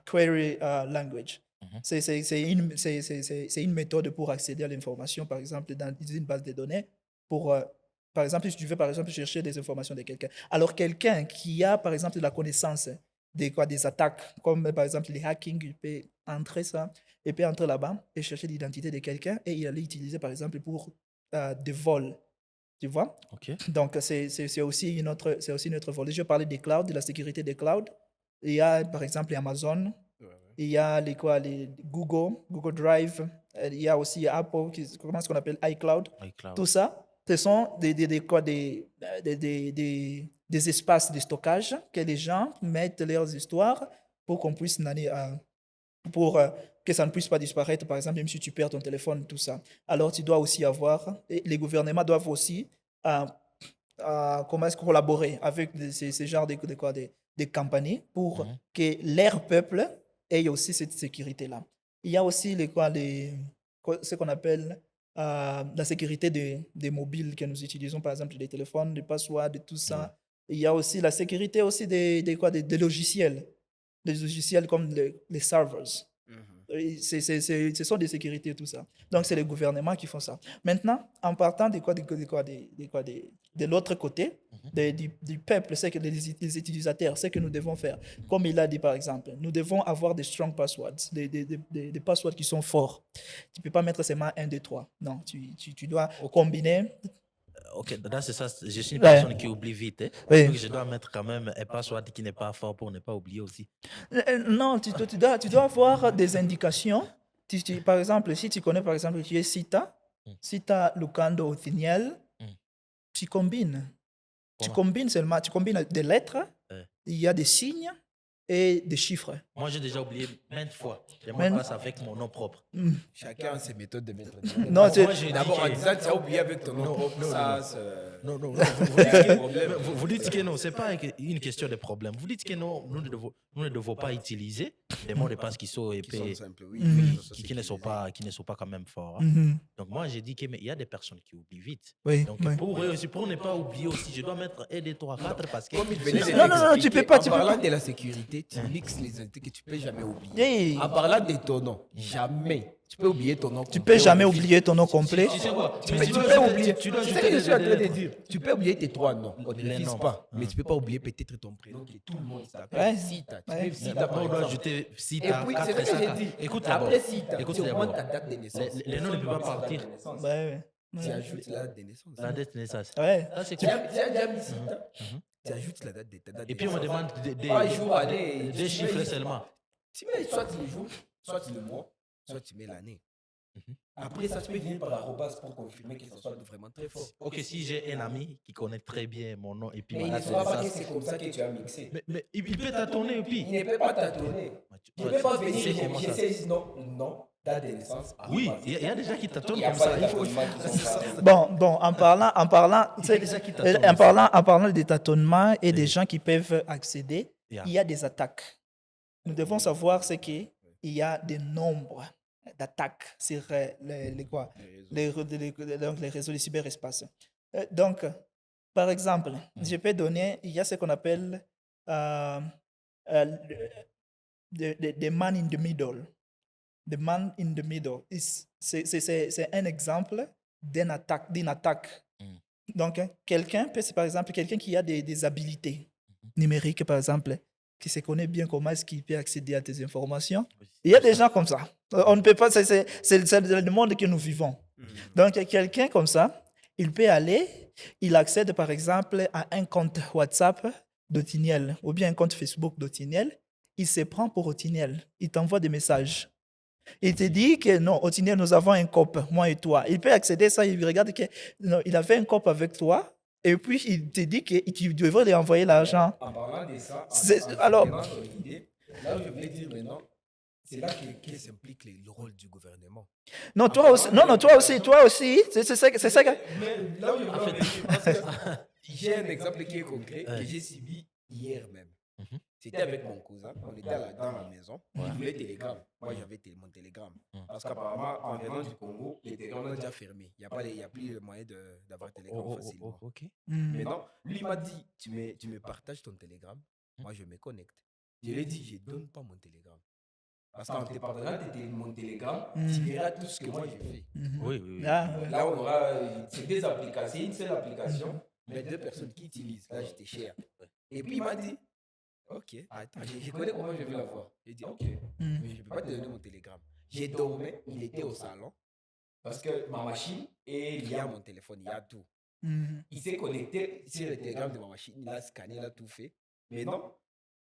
Query Language. C'est une méthode pour accéder à l'information, par exemple, dans une base de données, par exemple, si tu veux, par exemple, chercher des informations de quelqu'un. Alors, quelqu'un qui a, par exemple, la connaissance des attaques, comme par exemple les hacking, il peut entrer là-bas et chercher l'identité de quelqu'un et il allait l'utiliser, par exemple, pour des vols. Tu vois? Ok. Donc, c'est aussi notre volet. Je parlais des clouds, de la sécurité des clouds. Il y a, par exemple, Amazon. Il y a les Google Drive. Il y a aussi Apple, comment est-ce qu'on appelle iCloud. Tout ça, ce sont des espaces de stockage que les gens mettent leurs histoires pour qu'on puisse pour que ça ne puisse pas disparaître, par exemple, même si tu perds ton téléphone, tout ça. Alors, tu dois aussi avoir, et les gouvernements doivent aussi collaborer avec ces genres de compagnies pour que leur peuple ait aussi cette sécurité-là. Il y a aussi ce qu'on appelle la sécurité des mobiles que nous utilisons, par exemple, des téléphones, des passwords, tout ça. Il y a aussi la sécurité aussi des logiciels. Des logiciels comme les servers. Ce sont des sécurités, tout ça. Donc, c'est les gouvernements qui font ça. Maintenant, en partant de l'autre côté, du peuple, c'est que les utilisateurs, c'est que nous devons faire. Comme il a dit, par exemple, nous devons avoir des strong passwords, des passwords qui sont forts. Tu ne peux pas mettre seulement 1, 2, 3. Non, tu dois combiner. Ok, c'est ça. Je suis une Ouais. personne qui oublie vite. Oui. Donc, je dois mettre quand même un password qui n'est pas fort pour ne pas oublier aussi. Non, tu dois avoir des indications. Par exemple, si tu connais, par exemple, tu es Sita Lucando Othniel, tu combines. Tu Comment? combines seulement, tu combines des lettres, Ouais. il y a des signes et des chiffres. Moi, j'ai déjà oublié maintes fois. Les mots Mais- de passe avec mon nom propre. Chacun a ses méthodes de mettre. Non, tu- Moi, j'ai dit D'abord, en que- disant, tu as oublié avec ton nom. Non, vous problème. vous dites que non, ce n'est pas une question de problème. Vous dites que non, nous ne devons pas utiliser des mots de passe qui sont Qui épais, sont simples, oui. qui ne sont pas quand même forts. Hein. Mhm. Donc moi, j'ai dit qu'il y a des personnes qui oublient vite. Oui, Donc oui. pour eux aussi, pour ne pas oublier aussi, je dois mettre 1, 2, 3, 4 parce que... Comme il venait de Non, non, non, tu peux pas, En parlant de la sécurité, tu mixes les entités que tu peux jamais oublier. Hey. En parlant de ton nom, jamais. Tu peux oublier ton nom. Tu peux jamais oublier ton nom complet. Tu sais quoi? Mais tu dois peux ajouter- oublier. tu dois C'est ce ajouter que je suis en train de lettres. dire. Tu peux oublier tes 3 noms. On ne Les refuse noms. pas. Mais tu peux pas oublier peut-être ton prénom que tout le monde s'appelle. Ouais. Sita. Tu Ouais. peux Sita D'abord, par on doit exemple. ajouter Et Sita, puis, 4 c'est et ce que 5. j'ai dit. Écoute d'abord. Après Sita, Écoute tu d'abord. augmentes ta date de naissance. Les noms ne peuvent pas partir. Ouais, ouais. Tu ajoutes la date de naissance. La date de naissance. Ouais. Ça, c'est Tu cool. as déjà mis Sita. Tu ajoutes la date de ta date Et de puis on me naissance. demande Pas jour, année. des chiffres seulement. Tu mets soit le jour, soit le mois, soit tu mets l'année. Après ça, tu peux venir par arrobas pour confirmer que ça soit vraiment très fort. Ok, si j'ai un ami qui connaît très bien mon nom et puis Mais ma il ne date de saura pas que naissance, c'est comme ça que tu as mixé. mais il peut tâtonner et Il puis. ne peut pas t'attendre. Il ne peut pas venir C'est et comment ça? corriger non, date de naissance. Oui, arobase. il y a des gens qui Il tâtonnent n'y a comme pas ça. de Il faut... tâtonnement qui sont ça. Bon, en parlant, tu sais, déjà qui tâtonnent en parlant des tâtonnements et des gens qui peuvent accéder, Yeah. il y a des attaques. Nous devons savoir ce qu'il y a des nombres d'attaques sur les réseaux du cyberespace. Donc, par exemple, je peux donner, il y a ce qu'on appelle the man in the middle. The man in the middle. C'est un exemple d'une attaque. Donc, quelqu'un peut, c'est par exemple, quelqu'un qui a des habilités numériques, par exemple, qui se connaît bien comment est-ce qu'il peut accéder à tes informations. Il y a des gens comme ça. On ne peut pas, c'est le monde que nous vivons. Donc, quelqu'un comme ça, il peut aller, il accède par exemple à un compte WhatsApp d'Otiniel ou bien un compte Facebook d'Otiniel. Il se prend pour Otiniel. Il t'envoie des messages. Il te dit que non, Otiniel, nous avons un cop, moi et toi. Il peut accéder à ça, il regarde que non, il avait un cop avec toi. Et puis, il te dit que tu devrais lui envoyer l'argent. En parlant de ça, alors- là où je voulais dire maintenant, c'est là que s'implique le rôle du gouvernement. Non, toi aussi. Non, toi aussi. C'est ça que... Mais là où je veux en venir, parce que j'ai un exemple qui est concret que j'ai subi hier même. C'était avec mon cousin, on était dans la maison, il voulait Telegram. Moi, j'avais mon Telegram. Parce qu'apparemment, en venant du Congo, les Telegram ont déjà fermé. Il n'y a plus le moyen d'avoir Telegram facilement. ok. Maintenant, lui il m'a dit, tu me partages ton Telegram, moi je me connecte. Je lui ai dit, je ne donne pas mon Telegram. Parce qu'en te partageant mon Telegram, tu verras tout ce que moi j'ai fait. Oui. Ah, ouais. Là, on aura, c'est des applications, c'est une seule application, mais 2 personnes qui utilisent. Là, j'étais cher. Et puis il m'a dit, ok, attends, je connais comment je vais l'avoir. J'ai dit, ok, mais je ne peux pas te donner mon Telegram. J'ai dormi, il était au salon, parce que ma machine est liée à mon téléphone, il y a tout. Il s'est connecté sur le Telegram de ma machine, il a scanné, il a tout fait. Mais non,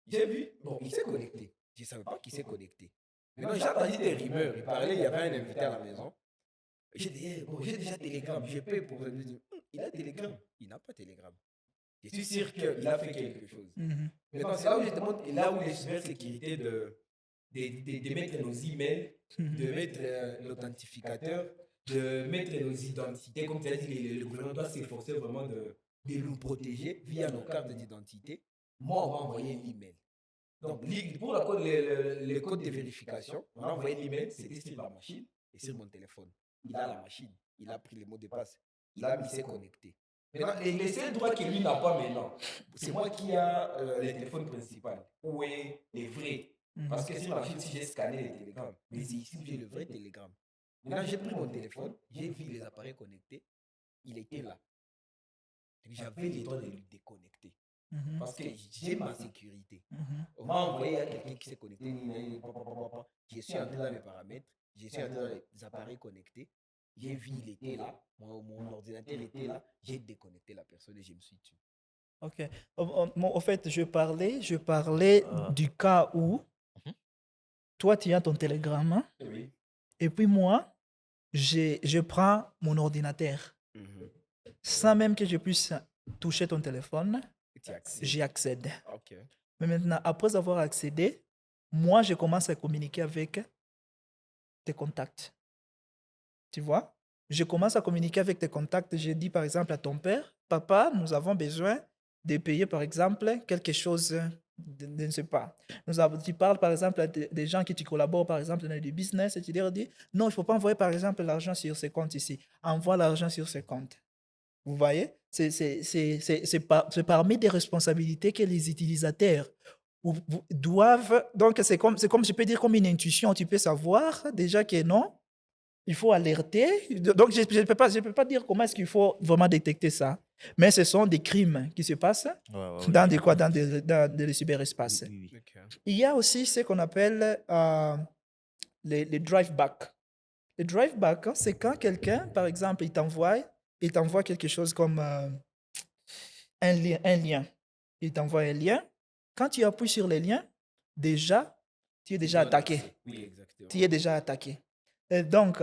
j'ai vu, bon, il s'est connecté. Je ne savais pas qu'il s'est connecté. Maintenant, j'ai entendu des rumeurs. Il parlait, il y avait un invité à la maison. J'ai dit, bon, j'ai déjà Telegram, je paye pour lui dire, il a Telegram. Il n'a pas Telegram. Je suis sûr qu'il a fait quelque chose. Maintenant, c'est là où je te montre, là où les cybersécurité de mettre nos emails, de mettre l'authentificateur, de mettre nos identités, comme tu as dit, le gouvernement doit s'efforcer vraiment de nous protéger via nos cartes d'identité. Moi, on m'a envoyé l'email. Donc, pour le code de vérification, on a envoyé l'email, c'était sur la machine et sur mon téléphone. Il a la machine, il a pris les mots de passe, il s'est connecté. Maintenant, les seuls droits que lui n'a pas maintenant, c'est moi qui a le téléphone principal. Où est les vrais? Parce que sur la fiche, si j'ai scanné les télégrammes, mais c'est ici où j'ai le vrai télégramme. Maintenant, j'ai pris mon téléphone, j'ai vu les appareils connectés, il était là. Donc, j'avais les droits de le déconnecter. Mhm, Parce que j'ai ma sécurité. mhm. On m'a envoyé à quelqu'un qui s'est connecté. Je suis entré dans mes paramètres, je suis entré dans les appareils connectés. J'ai vu, il était là. Mon ordinateur était là. J'ai déconnecté la personne et je me suis tué. Ok. Au fait, je parlais du cas où Mhm. toi, tu as ton télégramme hein, Oui. et puis moi, je prends mon ordinateur. Sans même que je puisse toucher ton téléphone, Tu accèdes. j'y accède. Ok. Mais maintenant, après avoir accédé, moi, je commence à communiquer avec tes contacts. Tu vois? Je commence à communiquer avec tes contacts. Je dis par exemple à ton père, papa, nous avons besoin de payer par exemple quelque chose, je ne sais pas. Tu parles par exemple à des gens qui tu collabores par exemple dans du business et tu leur dis, non, il ne faut pas envoyer par exemple l'argent sur ce compte ici. Envoie l'argent sur ce compte. Vous voyez? C'est parmi des responsabilités que les utilisateurs doivent. Donc, c'est comme, je peux dire, comme une intuition. Tu peux savoir déjà que non, il faut alerter. Donc, je ne peux pas dire comment est-ce qu'il faut vraiment détecter ça. Mais ce sont des crimes qui se passent dans des quoi, dans le cyberespace. Oui, oui. Ok. Il y a aussi ce qu'on appelle les drive-back. Le drive-back, hein, c'est quand quelqu'un, par exemple, il t'envoie quelque chose comme un lien. Il t'envoie un lien. Quand tu appuies sur le lien, déjà, tu es déjà attaqué. Oui, exactement. Tu es déjà attaqué. Et donc,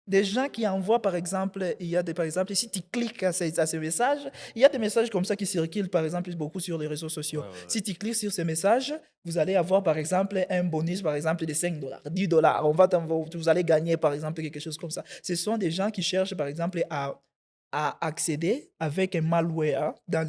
des gens qui envoient, par exemple, par exemple, si tu cliques à ces messages, il y a des messages comme ça qui circulent, par exemple, beaucoup sur les réseaux sociaux. Ouais, ouais, ouais. Si tu cliques sur ces messages, vous allez avoir, par exemple, un bonus, par exemple, de $5, $10. Vous allez gagner, par exemple, quelque chose comme ça. Ce sont des gens qui cherchent, par exemple, à accéder avec un malware dans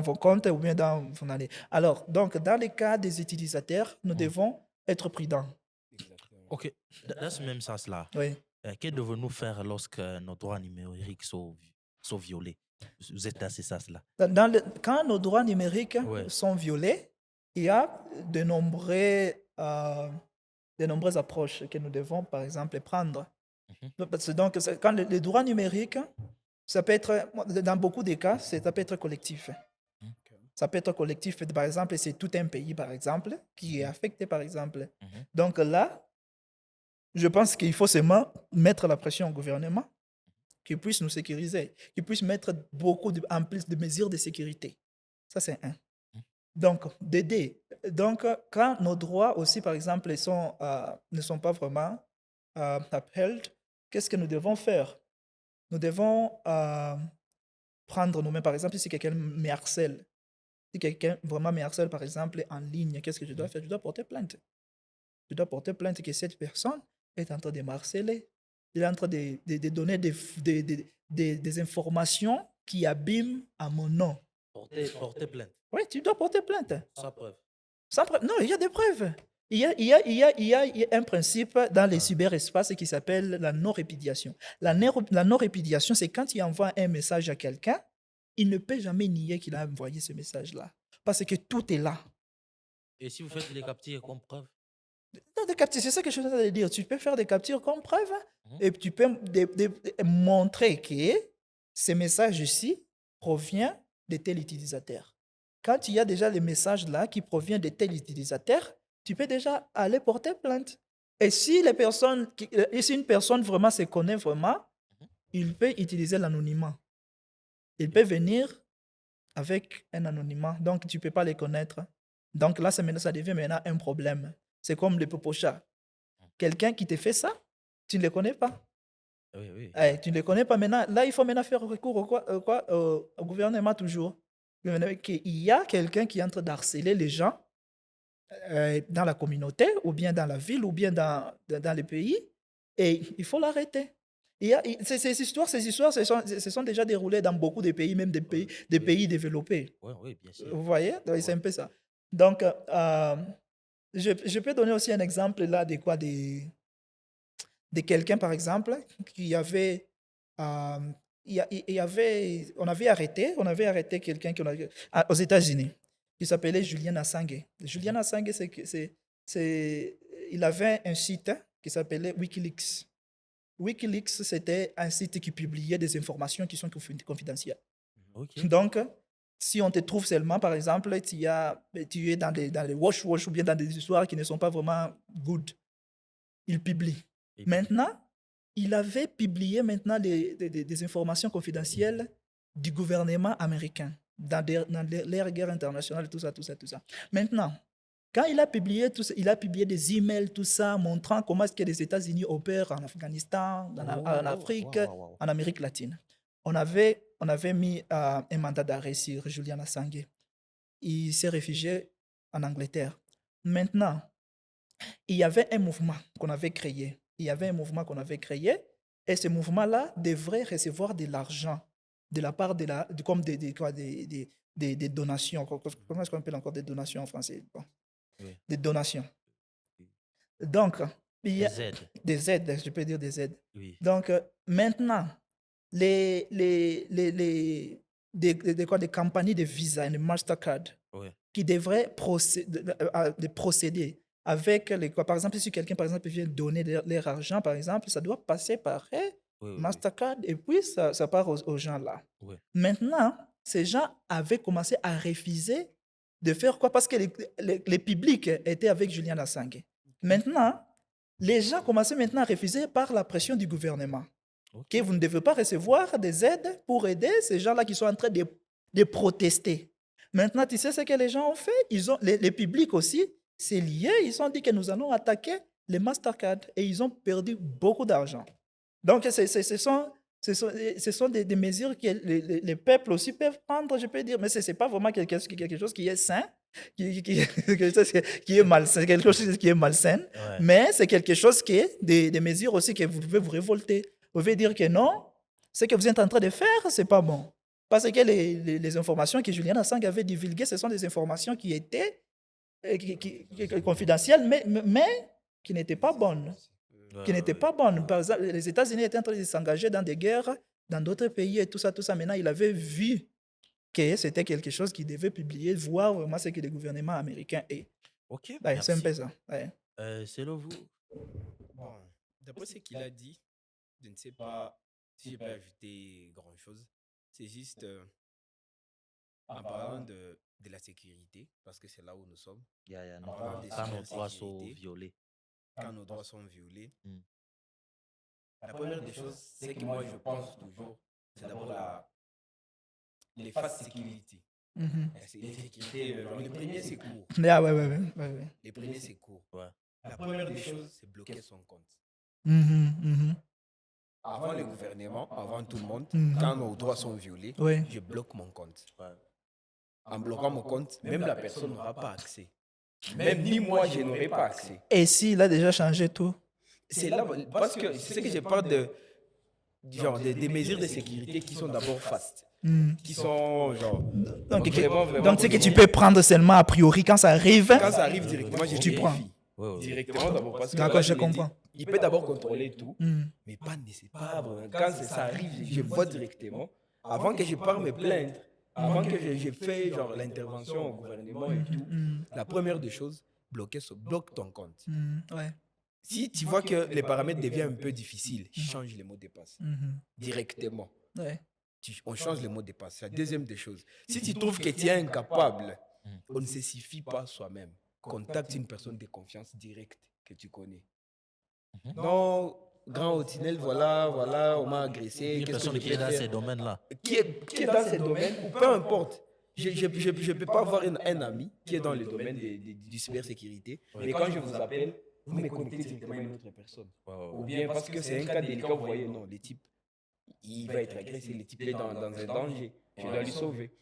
vos comptes ou bien dans vos données. Alors, donc, dans les cas des utilisateurs, nous devons être prudents. Exactement. Ok, dans ce même sens-là, Oui. que devons-nous faire lorsque nos droits numériques sont violés? Vous êtes dans ce sens-là. Quand nos droits numériques Ouais. sont violés, il y a de nombreuses approches que nous devons, par exemple, prendre. Parce que donc, quand les droits numériques, ça peut être, dans beaucoup de cas, ça peut être collectif. Ça peut être collectif. Par exemple, c'est tout un pays, par exemple, qui est affecté, par exemple. Donc là, je pense qu'il faut seulement mettre la pression au gouvernement qui puisse nous sécuriser, qui puisse mettre en plus de mesures de sécurité. Ça, c'est un. Donc, d'aider. Donc, quand nos droits aussi, par exemple, ne sont pas vraiment upheld, qu'est-ce que nous devons faire? Nous devons prendre nous-mêmes, par exemple, si quelqu'un me harcèle, si quelqu'un vraiment me harcèle, par exemple, en ligne, qu'est-ce que je dois faire? Je dois porter plainte. Je dois porter plainte que cette personne est en train de me harceler. Il est en train de donner des informations qui abîment à mon nom. Porter plainte, Oui, tu dois porter plainte. sans preuve. Sans preuve. Non, il y a des preuves. Il y a un principe dans les cyberespaces qui s'appelle la non-répudiation. La non-répudiation, c'est quand il envoie un message à quelqu'un, il ne peut jamais nier qu'il a envoyé ce message-là. Parce que tout est là. Et si vous faites les captures comme preuve? Non, des captures, c'est ça que je suis en train de dire. Tu peux faire des captures comme preuve Mhm. et tu peux montrer que ce message-ci provient de tel utilisateur. Quand il y a déjà les messages là qui proviennent de tel utilisateur, tu peux déjà aller porter plainte. Et si une personne vraiment se connaît vraiment, il peut utiliser l'anonymat. Il peut venir avec un anonymat. Donc, tu ne peux pas les connaître. Donc là, ça devient maintenant un problème. C'est comme le popocha. Quelqu'un qui te fait ça, tu ne le connais pas. Oui, oui. Tu ne le connais pas maintenant. Là, il faut maintenant faire recours au gouvernement toujours. Il y a quelqu'un qui est en train d'harceler les gens dans la communauté, ou bien dans la ville, ou bien dans le pays, et il faut l'arrêter. Ces histoires se sont déjà déroulées dans beaucoup de pays, même des pays développés. Oui, oui, bien sûr. Vous voyez? Donc, c'est un peu ça. Donc, je peux donner aussi un exemple là de quelqu'un, par exemple, qui avait on avait arrêté quelqu'un aux États-Unis qui s'appelait Julian Assange. Julian Assange, il avait un site qui s'appelait Wikileaks. Wikileaks, c'était un site qui publiait des informations qui sont confidentielles. Ok. Donc, si on te trouve seulement, par exemple, tu es dans les wash ou bien dans des histoires qui ne sont pas vraiment good, il publie. Et Maintenant, il avait publié maintenant des informations confidentielles du gouvernement américain dans l'ère guerre internationale, tout ça. Maintenant, quand il a publié tout ça, il a publié des emails, tout ça, montrant comment est-ce que les États-Unis opèrent en Afghanistan, en Afrique, wow. en Amérique latine. On avait mis un mandat d'arrêt sur Julian Assange. Il s'est réfugié en Angleterre. Maintenant, il y avait un mouvement qu'on avait créé. Et ce mouvement-là devrait recevoir de l'argent de la part des donations. Comment est-ce qu'on appelle encore des donations en français? Bon. Oui. Des donations. Donc, il y a Des aides. des aides, je peux dire des aides. Oui. Donc, maintenant, des compagnies de Visa et de Mastercard Oui. qui devraient procéder avec par exemple, si quelqu'un vient donner leur argent, par exemple, ça doit passer par Mastercard et puis ça part aux gens là. Oui. Maintenant, ces gens avaient commencé à refuser de faire quoi? Parce que les publics étaient avec Julian Assange. Maintenant, les gens commençaient maintenant à refuser par la pression du gouvernement. Que vous ne devez pas recevoir des aides pour aider ces gens-là qui sont en train de protester. Maintenant, tu sais ce que les gens ont fait? Les publics aussi, c'est lié. Ils ont dit que nous allons attaquer les Mastercard et ils ont perdu beaucoup d'argent. Donc, ce sont des mesures que les peuples aussi peuvent prendre, je peux dire, mais ce n'est pas vraiment quelque chose qui est sain, qui est malsain, quelque chose qui est malsain, Ouais. mais c'est quelque chose qui est des mesures aussi que vous pouvez vous révolter. Vous pouvez dire que non, ce que vous êtes en train de faire, ce n'est pas bon. Parce que les informations que Julian Assange avait divulguées, ce sont des informations qui étaient confidentielles, mais qui n'étaient pas bonnes. Par exemple, les États-Unis étaient en train de s'engager dans des guerres dans d'autres pays et tout ça. Maintenant, il avait vu que c'était quelque chose qu'il devait publier, voir vraiment ce que le gouvernement américain est. Ok, Ouais, c'est un peu merci. ça. Ouais. Selon vous, Bon, d'après ce qu'il a dit, je ne sais pas si je peux ajouter grand-chose. C'est juste en parlant de la sécurité, parce que c'est là où nous sommes, parlant des quand nos droits sont cybersécurités, violés. quand nos droits sont violés. Mm. La première des choses, c'est que moi je pense toujours, c'est d'abord les fast security. Mhm. Les sécurités, les premiers secours. Ah, ouais. Les premiers secours. Ouais. La première des choses, c'est bloquer son compte. Mhm. Avant le gouvernement, avant tout le monde, Mhm. quand nos droits sont violés, Ouais. je bloque mon compte. Ouais. En bloquant mon compte, même la personne n'aura pas accès. Même ni moi, je n'aurai pas accès. Et s'il a déjà changé tout? C'est là, parce que c'est que je parle des mesures de sécurité qui sont d'abord fast. Qui sont genre. Donc, vraiment c'est que tu peux prendre seulement a priori quand ça arrive. Quand ça arrive directement, je Tu vérifie. prends. Ouais. Directement d'abord. Parce que D'accord, là, je l'ai dit, comprends. il peut d'abord contrôler tout, Mhm. mais pas vraiment. Quand ça arrive, je vois directement. Avant que je parte me plaindre, avant que je fais genre l'intervention au gouvernement et tout, la première des choses, bloque ton compte. Ouais. Si tu vois que les paramètres deviennent un peu difficiles, change les mots de passe directement. Ouais. On change les mots de passe. C'est la deuxième des choses. Si tu trouves que tu es incapable, on ne se suffit pas soi-même. Contacte une personne de confiance directe que tu connais. Non, grand Otinel, voilà, on m'a agressé. Une qu'est-ce personne que je qui est peux dans faire? ces domaines-là. Qui est dans ces domaines, ou peu importe. Je ne peux pas avoir un ami qui est dans le domaine du cybersécurité, mais quand je vous appelle, vous me connectez directement à une autre personne. Ou bien parce que c'est un cas délicat, vous voyez, non, le type, il va être agressé, le type est dans un danger, je dois lui sauver.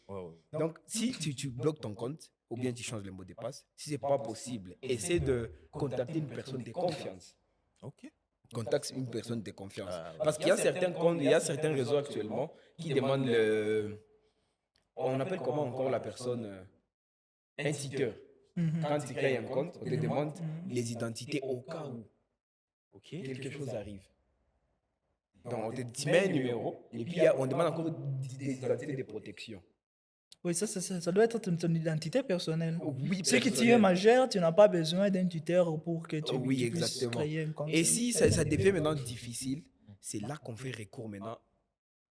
Donc, si tu bloques ton compte, ou bien tu changes le mot de passe, si ce n'est pas possible, essaie de contacter une personne de confiance. Ok. Contacte une personne de confiance. Ah, Parce qu'il y a certains comptes, il y a certains réseaux actuellement qui demandent on appelle comment encore la personne un tuteur. Quand tu crées un compte, on te demande les identités au cas où quelque chose arrive. Donc, tu mets un numéro et puis on demande encore des identités de protection. Oui, ça doit être ton identité personnelle. Oui, Si que tu es personnel. majeur, tu n'as pas besoin d'un tuteur pour que tu Oui, puisses exactement. créer un compte. Et si ça devient maintenant difficile, c'est là qu'on fait recours maintenant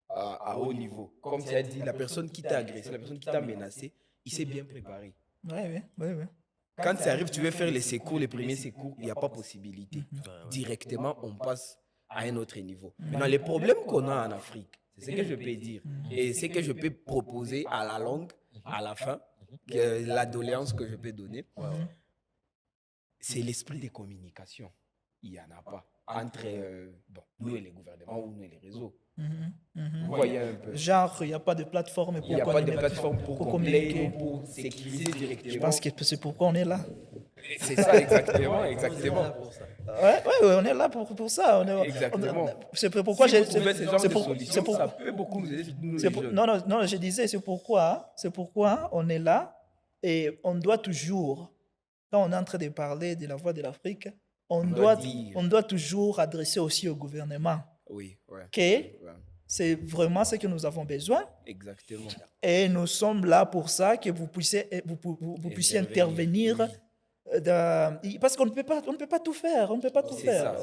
à haut niveau. Comme tu as dit, la personne qui t'a agressé, la personne qui t'a menacé, il s'est bien préparé. Oui. Quand ça arrive, tu veux faire les secours, les premiers secours, il n'y a pas possibilité. Directement, on passe à un autre niveau. Maintenant, les problèmes qu'on a en Afrique, c'est ce que je peux dire. Et ce que je peux proposer à la longue, à la fin, la doléance que je peux donner, c'est l'esprit de communication. Il n'y en a pas entre nous et les gouvernements ou nous et les réseaux. Vous voyez un peu. Genre, il n'y a pas de plateforme Il n'y a pas de plateforme pour communiquer, pour sécuriser directement. Je pense que c'est pourquoi on est là. C'est ça, exactement. Ouais, on est là pour ça. Exactement. C'est pourquoi Si vous trouvez ce genre de solution, ça peut beaucoup nous aider, surtout nous les jeunes. Non, je disais, c'est pourquoi on est là et on doit toujours, quand on est en train de parler de la voix de l'Afrique, on doit toujours adresser aussi au gouvernement Oui, ouais. que c'est vraiment ce que nous avons besoin. Exactement. Et nous sommes là pour ça, que vous puissiez intervenir. Parce qu'on ne peut pas tout faire. On ne peut pas tout faire.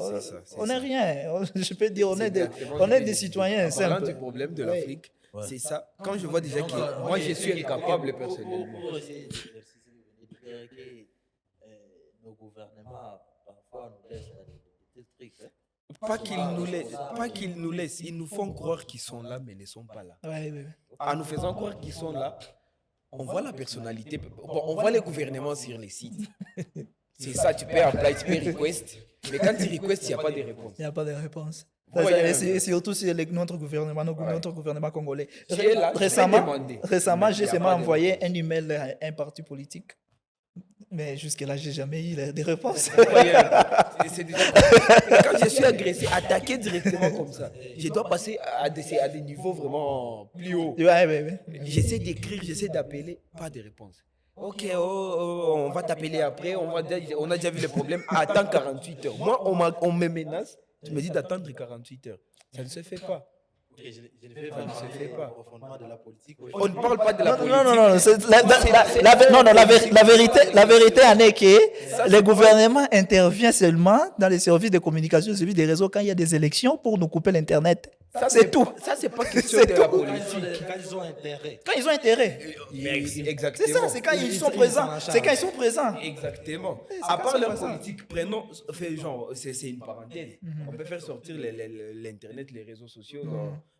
On n'est rien. Je peux dire, on est des citoyens En parlant simples. du problème de l'Afrique, c'est ça. Quand je vois déjà que moi, je suis incapable personnellement. Pour essayer d'exercer le vérité que nos gouvernements parfois nous laissent des trucs. Pas qu'ils nous laissent, ils nous font croire qu'ils sont là, mais ils ne sont pas là. Ouais. En nous faisant croire qu'ils sont là, on voit la personnalité. Bon, on voit les gouvernements sur les sites. C'est ça, tu peux apply, tu peux request. Mais quand tu request, il n'y a pas de réponse. Il n'y a pas de réponse. Ouais, Et surtout sur notre gouvernement congolais. Tu es là, Récemment, j'ai Il y a seulement pas de envoyé un email à un parti politique. Mais jusque-là, je n'ai jamais eu de réponse. C'est déjà... Quand je suis agressé, attaqué directement comme ça, je dois passer à des niveaux vraiment plus hauts. Ouais. J'essaie d'écrire, j'essaie d'appeler, pas de réponse. Ok, on va t'appeler après, on a déjà vu le problème, attends 48 heures. Moi, on me menace, tu me dis d'attendre 48 heures. Ça ne se fait pas. Je ne fais pas au fondement de la politique. On ne parle pas de la politique. Non, la vérité en est que le gouvernement intervient seulement dans les services de communication, services des réseaux, quand il y a des élections pour nous couper l'Internet. C'est tout. Ça, c'est pas question de la politique. Quand ils ont intérêt. Quand ils ont intérêt. Exactement. C'est ça, c'est quand ils sont présents. C'est quand ils sont présents. Exactement. À part leur politique, prenons, c'est une parenthèse. On peut faire sortir l'Internet, les réseaux sociaux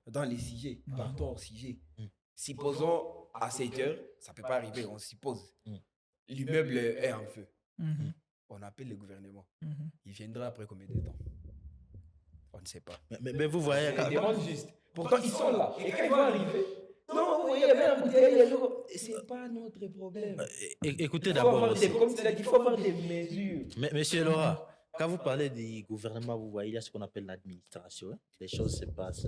dans les CIG, partout hors CIG. Supposons à 7 heures, ça ne peut pas arriver, on suppose. L'immeuble est en feu. On appelle le gouvernement. Il viendra après combien de temps? On ne sait pas. Mais vous voyez, Ils demandent juste. Pourtant, ils sont là. Et quand ils vont arriver, non, il y avait un bouteille, ce n'est pas notre problème. écoutez d'abord aussi. Comme tu l'as dit, il faut avoir des mesures. Mais monsieur Laura, quand vous parlez du gouvernement, vous voyez, il y a ce qu'on appelle l'administration. Les choses se passent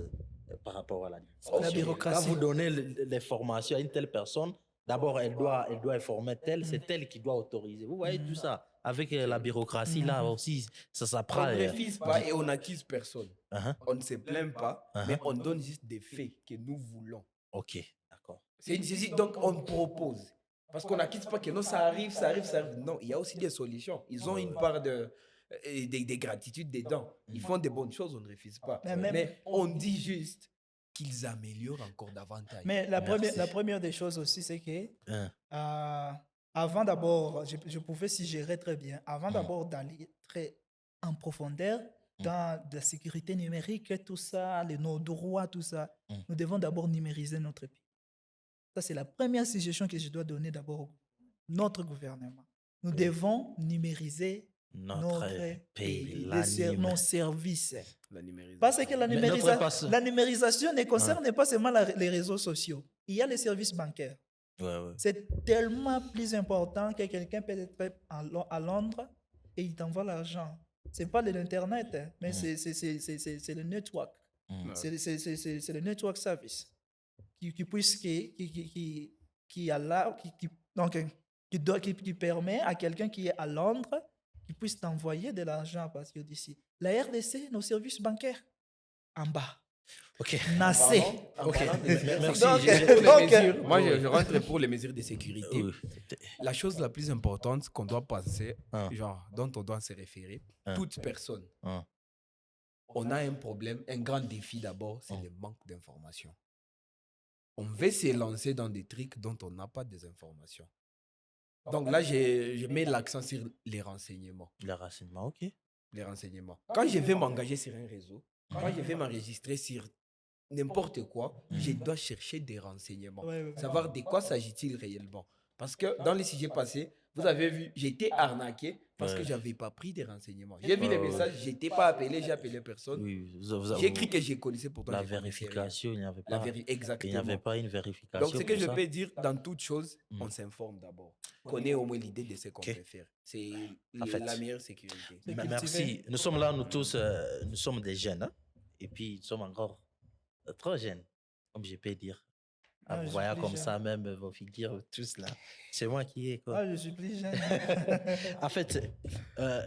par rapport à l'administration. La bureaucratie. Quand vous donnez les formations à une telle personne, d'abord, elle doit informer telle, c'est elle qui doit autoriser. Vous voyez tout ça. Avec la bureaucratie, là aussi, ça s'apprend. On ne refuse pas et on n'accuse personne. On ne se plaint pas, mais on donne juste des faits que nous voulons. Ok, d'accord. C'est une saisie, donc on propose. Parce qu'on n'accuse pas que non, ça arrive. Non, il y a aussi des solutions. Ils ont une part des gratitudes dedans. Ils font des bonnes choses, on ne refuse pas. Mais on dit juste qu'ils améliorent encore davantage. Mais la première des choses aussi, c'est que avant d'abord, je pouvais s'y gérer très bien. Avant d'abord d'aller très en profondeur dans la sécurité numérique, tout ça, nos droits, tout ça, nous devons d'abord numériser notre pays. Ça, c'est la première suggestion que je dois donner d'abord à notre gouvernement. Nous devons numériser notre pays, nos services. Parce que la numérisation ne concerne pas seulement les réseaux sociaux. Il y a les services bancaires. C'est tellement plus important que quelqu'un peut être à Londres et il t'envoie l'argent. Ce n'est pas l'Internet, mais c'est le network. C'est le network service qui permet à quelqu'un qui est à Londres qui puisse t'envoyer de l'argent à partir d'ici. La RDC, nos services bancaires. en bas. Ok. Nassez. Ok. Merci. Donc, Moi, je rentre pour les mesures de sécurité. Oui. La chose la plus importante qu'on doit penser, Ah. genre, dont on doit se référer, Ah. toute personne, Ah. on a un problème, un grand défi d'abord, c'est le manque d'informations. On veut se lancer dans des trucs dont on n'a pas des informations. Donc là, je mets l'accent sur les renseignements. Le renseignement, ok. Les renseignements. Quand je vais m'engager sur un réseau, quand je vais m'enregistrer sur n'importe quoi, je dois chercher des renseignements. Ouais. Savoir de quoi s'agit-il réellement. Parce que dans les sujets passés, vous avez vu, j'ai été arnaqué parce que je n'avais pas pris des renseignements. J'ai vu les messages, je n'étais pas appelé, j'ai appelé personne. Oui, J'ai écrit que je connaissais pourtant. la je connaissais rien. vérification, il n'y avait pas. Exactement. Il n'y avait pas une vérification. Donc, ce que pour je ça. peux dire, dans toute chose, on s'informe d'abord. Qu'on ait au moins l'idée de ce qu'on peut faire. C'est En fait, la meilleure sécurité. Merci. Nous sommes là, nous tous, nous sommes des jeunes. Hein? Et puis, nous sommes encore trop jeunes, comme je peux dire. Ah, vous je voyez suis comme plus ça, même vos figures, tous là. C'est moi qui ai quoi. Ah, je suis plus jeune. En fait,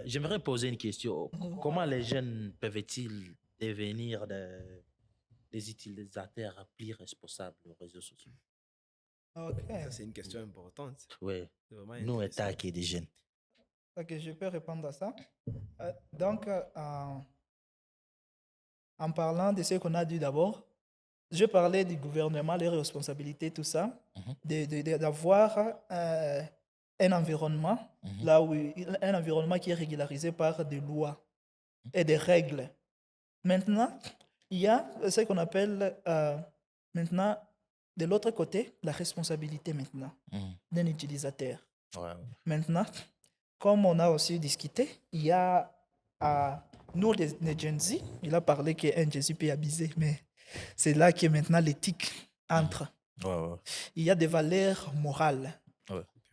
j'aimerais poser une question. Comment les jeunes peuvent-ils devenir des utilisateurs plus responsables aux réseaux sociaux? Ok. Ça, c'est une question importante. Oui, C'est vraiment nous, intéressant. État qui est des jeunes. Ok, je peux répondre à ça. Donc, en parlant de ce qu'on a dit d'abord, je parlais du gouvernement, les responsabilités, tout ça, d'avoir un environnement, là où, un environnement qui est régularisé par des lois et des règles. Maintenant, il y a ce qu'on appelle maintenant, de l'autre côté, la responsabilité maintenant d'un utilisateur. Ouais. Maintenant, comme on a aussi discuté, il y a nous, les Gen Z, il a parlé qu'un Gen Z peut abuser, mais c'est là que maintenant l'éthique entre. Ouais. Il y a des valeurs morales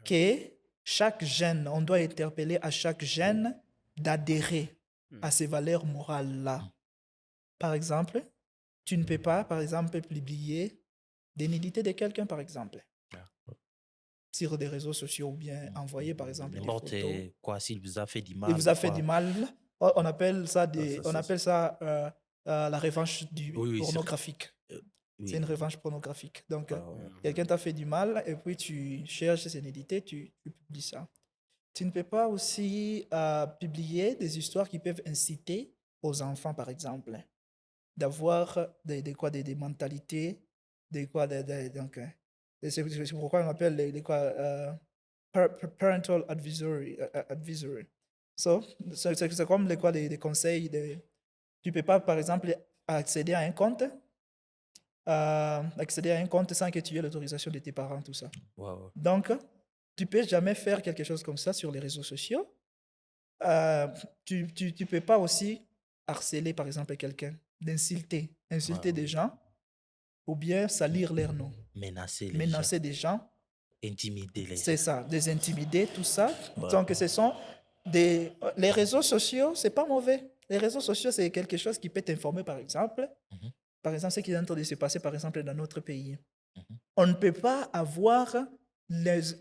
que chaque jeune, on doit interpeller à chaque jeune d'adhérer à ces valeurs morales-là. Par exemple, tu ne peux pas, par exemple, publier des nudité de quelqu'un, par exemple, sur des réseaux sociaux ou bien envoyer, par exemple, des photos. Quoi, s'il vous a fait du mal. Il vous a fait du mal, on appelle ça, la revanche pornographique. Oui. C'est une revanche pornographique. Donc, quelqu'un t'a fait du mal et puis tu cherches ses nédités, tu publies ça. Tu ne peux pas aussi publier des histoires qui peuvent inciter aux enfants, par exemple, d'avoir des mentalités, donc, c'est pourquoi on appelle parental advisory. C'est comme les conseils. Tu ne peux pas, par exemple, accéder à un compte sans que tu aies l'autorisation de tes parents, tout ça. Wow. Donc, tu ne peux jamais faire quelque chose comme ça sur les réseaux sociaux. Tu ne peux pas aussi harceler, par exemple, quelqu'un, insulter des gens ou bien salir leur nom. Menacer des gens. Intimider les gens. C'est ça, des intimider, tout ça. Donc, ce sont les réseaux sociaux, c'est pas mauvais. Les réseaux sociaux, c'est quelque chose qui peut t'informer, par exemple. Par exemple, ce qui est en train de se passer, par exemple, dans notre pays. On ne peut pas avoir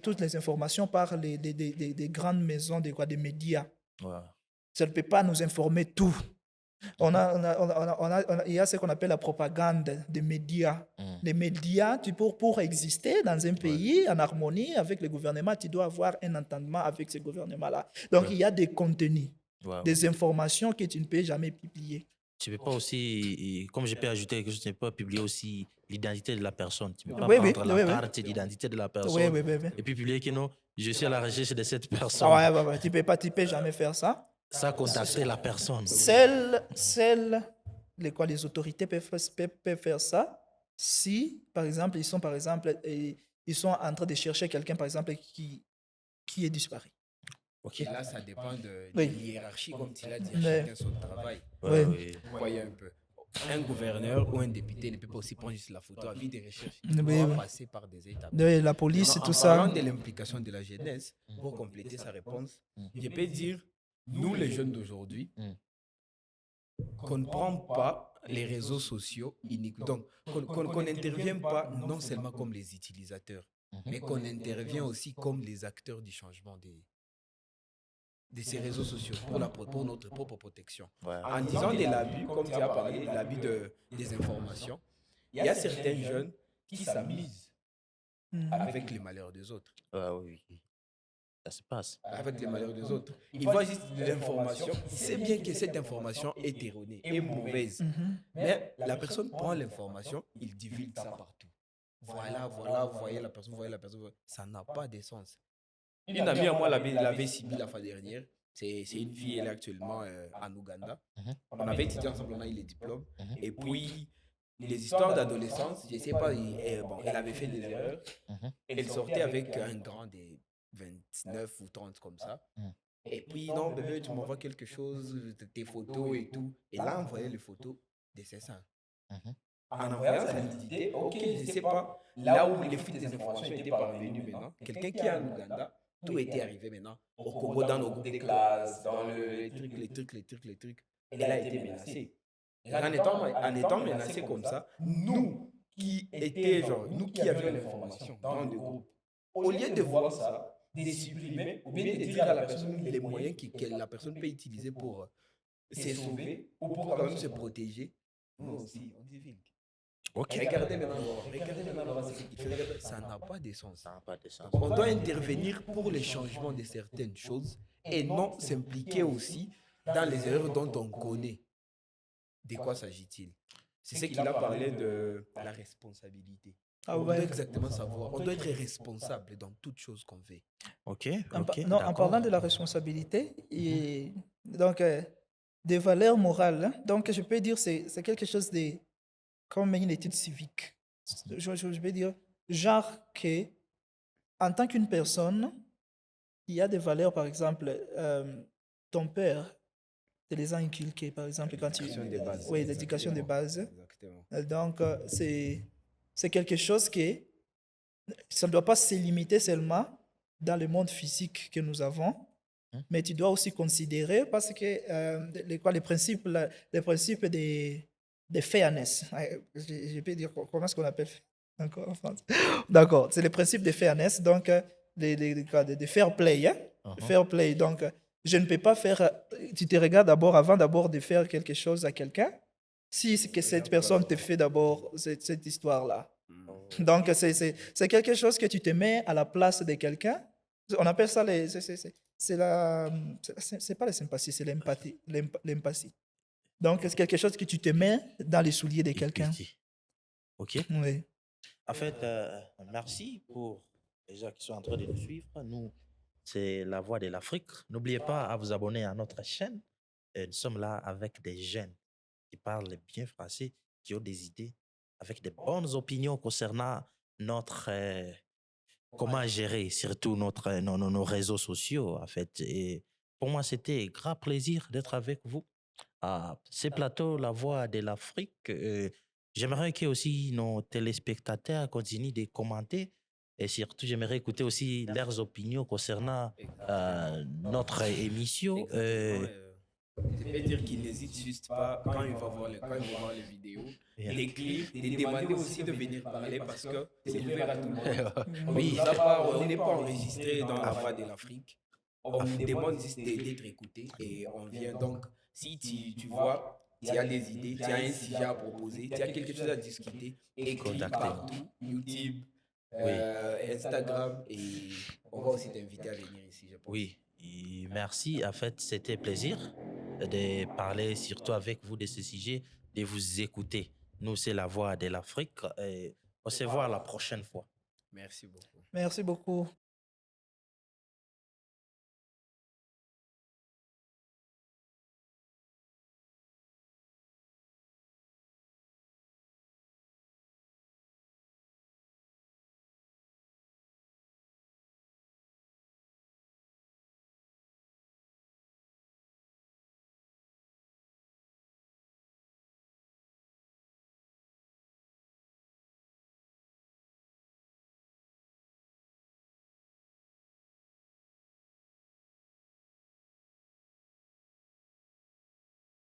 toutes les informations par des grandes maisons, des médias. Ça ne peut pas nous informer tout. Il y a ce qu'on appelle la propagande des médias. Les médias, pour exister dans un pays en harmonie avec le gouvernement, tu dois avoir un entendement avec ce gouvernement-là. Donc, il y a des contenus, des informations que tu ne peux jamais publier. Tu ne peux pas aussi, comme je peux ajouter que tu ne peux pas publier aussi l'identité de la personne. Tu ne peux pas prendre la carte d'identité de la personne et puis publier que non, je suis à la recherche de cette personne. Tu ne peux jamais faire ça. Sans contacter la personne. Les autorités peuvent faire ça si, par exemple, ils sont en train de chercher quelqu'un, par exemple, qui est disparu. Et là, ça dépend de l'hiérarchie, comme tu l'as dit, chacun son travail. Voyez un peu. Un gouverneur ou un député ne peut pas aussi prendre juste la photo à vie des recherches. Il doit passer par des étapes. La police et tout ça. En parlant de l'implication de la jeunesse, pour compléter sa réponse, je peux dire, nous les jeunes d'aujourd'hui, qu'on ne prend pas les réseaux sociaux uniquement. Donc, qu'on n'intervient pas non seulement comme les utilisateurs, mais qu'on intervient aussi comme les acteurs du changement de ces réseaux sociaux pour notre propre protection. Ouais. En disant de l'abus, comme tu as parlé, l'abus des informations, il y a certains jeunes qui s'amusent avec les malheurs des autres. Ouais, oui, oui. Ça se passe. Avec les malheurs des autres. Il voit juste l'information. Il sait bien que cette information est erronée, est mauvaise. Mais la personne prend l'information, il divulgue ça partout. Voilà, vous voyez la personne, Ça n'a pas de sens. Une amie à moi l'avait subi la fois dernière. C'est une fille, elle est actuellement en Ouganda. On avait étudié ensemble, on a eu les diplômes. Et puis, les histoires d'adolescence, je ne sais pas, elle avait fait des erreurs. Elle sortait avec un grand de 29 ou 30 comme ça. Et puis, non, bébé, tu m'envoies quelque chose, tes photos et tout. Et là, on voyait les photos de ses seins. En envoyant sa nudité, ok, je ne sais pas, là où les fuites des informations étaient parvenues maintenant, quelqu'un qui est en Ouganda, tout était arrivé maintenant au Congo, dans nos groupes de classe, dans les trucs. Elle a été menacée. En étant menacée comme ça, nous qui avions l'information dans le groupe, au lieu de voir ça, de supprimer ou bien de dire à la personne les moyens que la personne peut utiliser pour se sauver ou pour quand même se protéger, nous aussi, on divulgue. Ok. Regardez maintenant ce qu'il fait. Ça n'a pas de sens. Ça n'a pas de sens. On doit intervenir pour le changement de certaines choses et non s'impliquer aussi dans les erreurs dont on connaît. De quoi s'agit-il? C'est ce qu'il a parlé de la responsabilité. On doit exactement savoir. On doit être responsable dans toute chose qu'on fait. Ok. En parlant de la responsabilité, donc des valeurs morales, donc je peux dire c'est quelque chose de comme une étude civique. Je vais dire, genre que en tant qu'une personne, il y a des valeurs, par exemple, ton père te les a inculquées, par exemple, quand tu... L'éducation de base. Oui, l'éducation de base. Exactement. Donc, c'est quelque chose que ça ne doit pas se limiter seulement dans le monde physique que nous avons, mais tu dois aussi considérer, parce que les principes de fairness. Je peux dire, comment est-ce qu'on appelle encore en France? D'accord, c'est le principe de fairness, donc de fair play. Fair play, donc je ne peux pas faire. Tu te regardes avant d'abord de faire quelque chose à quelqu'un, si c'est que cette personne te fait d'abord cette histoire-là. Donc c'est quelque chose que tu te mets à la place de quelqu'un. On appelle ça c'est pas la sympathie, c'est l'empathie. Donc, c'est quelque chose que tu te mets dans les souliers de quelqu'un. Ok. Oui. En fait, merci pour les gens qui sont en train de nous suivre. Nous, c'est La Voix de l'Afrique. N'oubliez pas à vous abonner à notre chaîne. Nous sommes là avec des jeunes qui parlent bien français, qui ont des idées, avec des bonnes opinions concernant notre comment gérer surtout nos réseaux sociaux, en fait. Et pour moi, c'était un grand plaisir d'être avec vous à ces plateaux, La Voix de l'Afrique. J'aimerais que aussi nos téléspectateurs continuent de commenter et surtout, j'aimerais écouter aussi leurs opinions concernant notre émission. Je peux dire qu'il n'hésite juste pas quand il va voir les vidéos, les clips, de demander aussi de venir parler parce que c'est ouvert à tout le monde. Oui. On n'est pas enregistré dans La Voix de l'Afrique. On nous demande juste d'être écouté et on vient donc. Si tu vois, tu as des idées, tu as un sujet à proposer, tu as quelque chose à discuter, écris partout, YouTube, Instagram, et on va aussi t'inviter à venir ici, je pense. Oui, et merci. En fait, c'était un plaisir de parler surtout avec vous de ce sujet, de vous écouter. Nous, c'est La Voix de l'Afrique et on se voit la prochaine fois. Merci beaucoup. Merci beaucoup.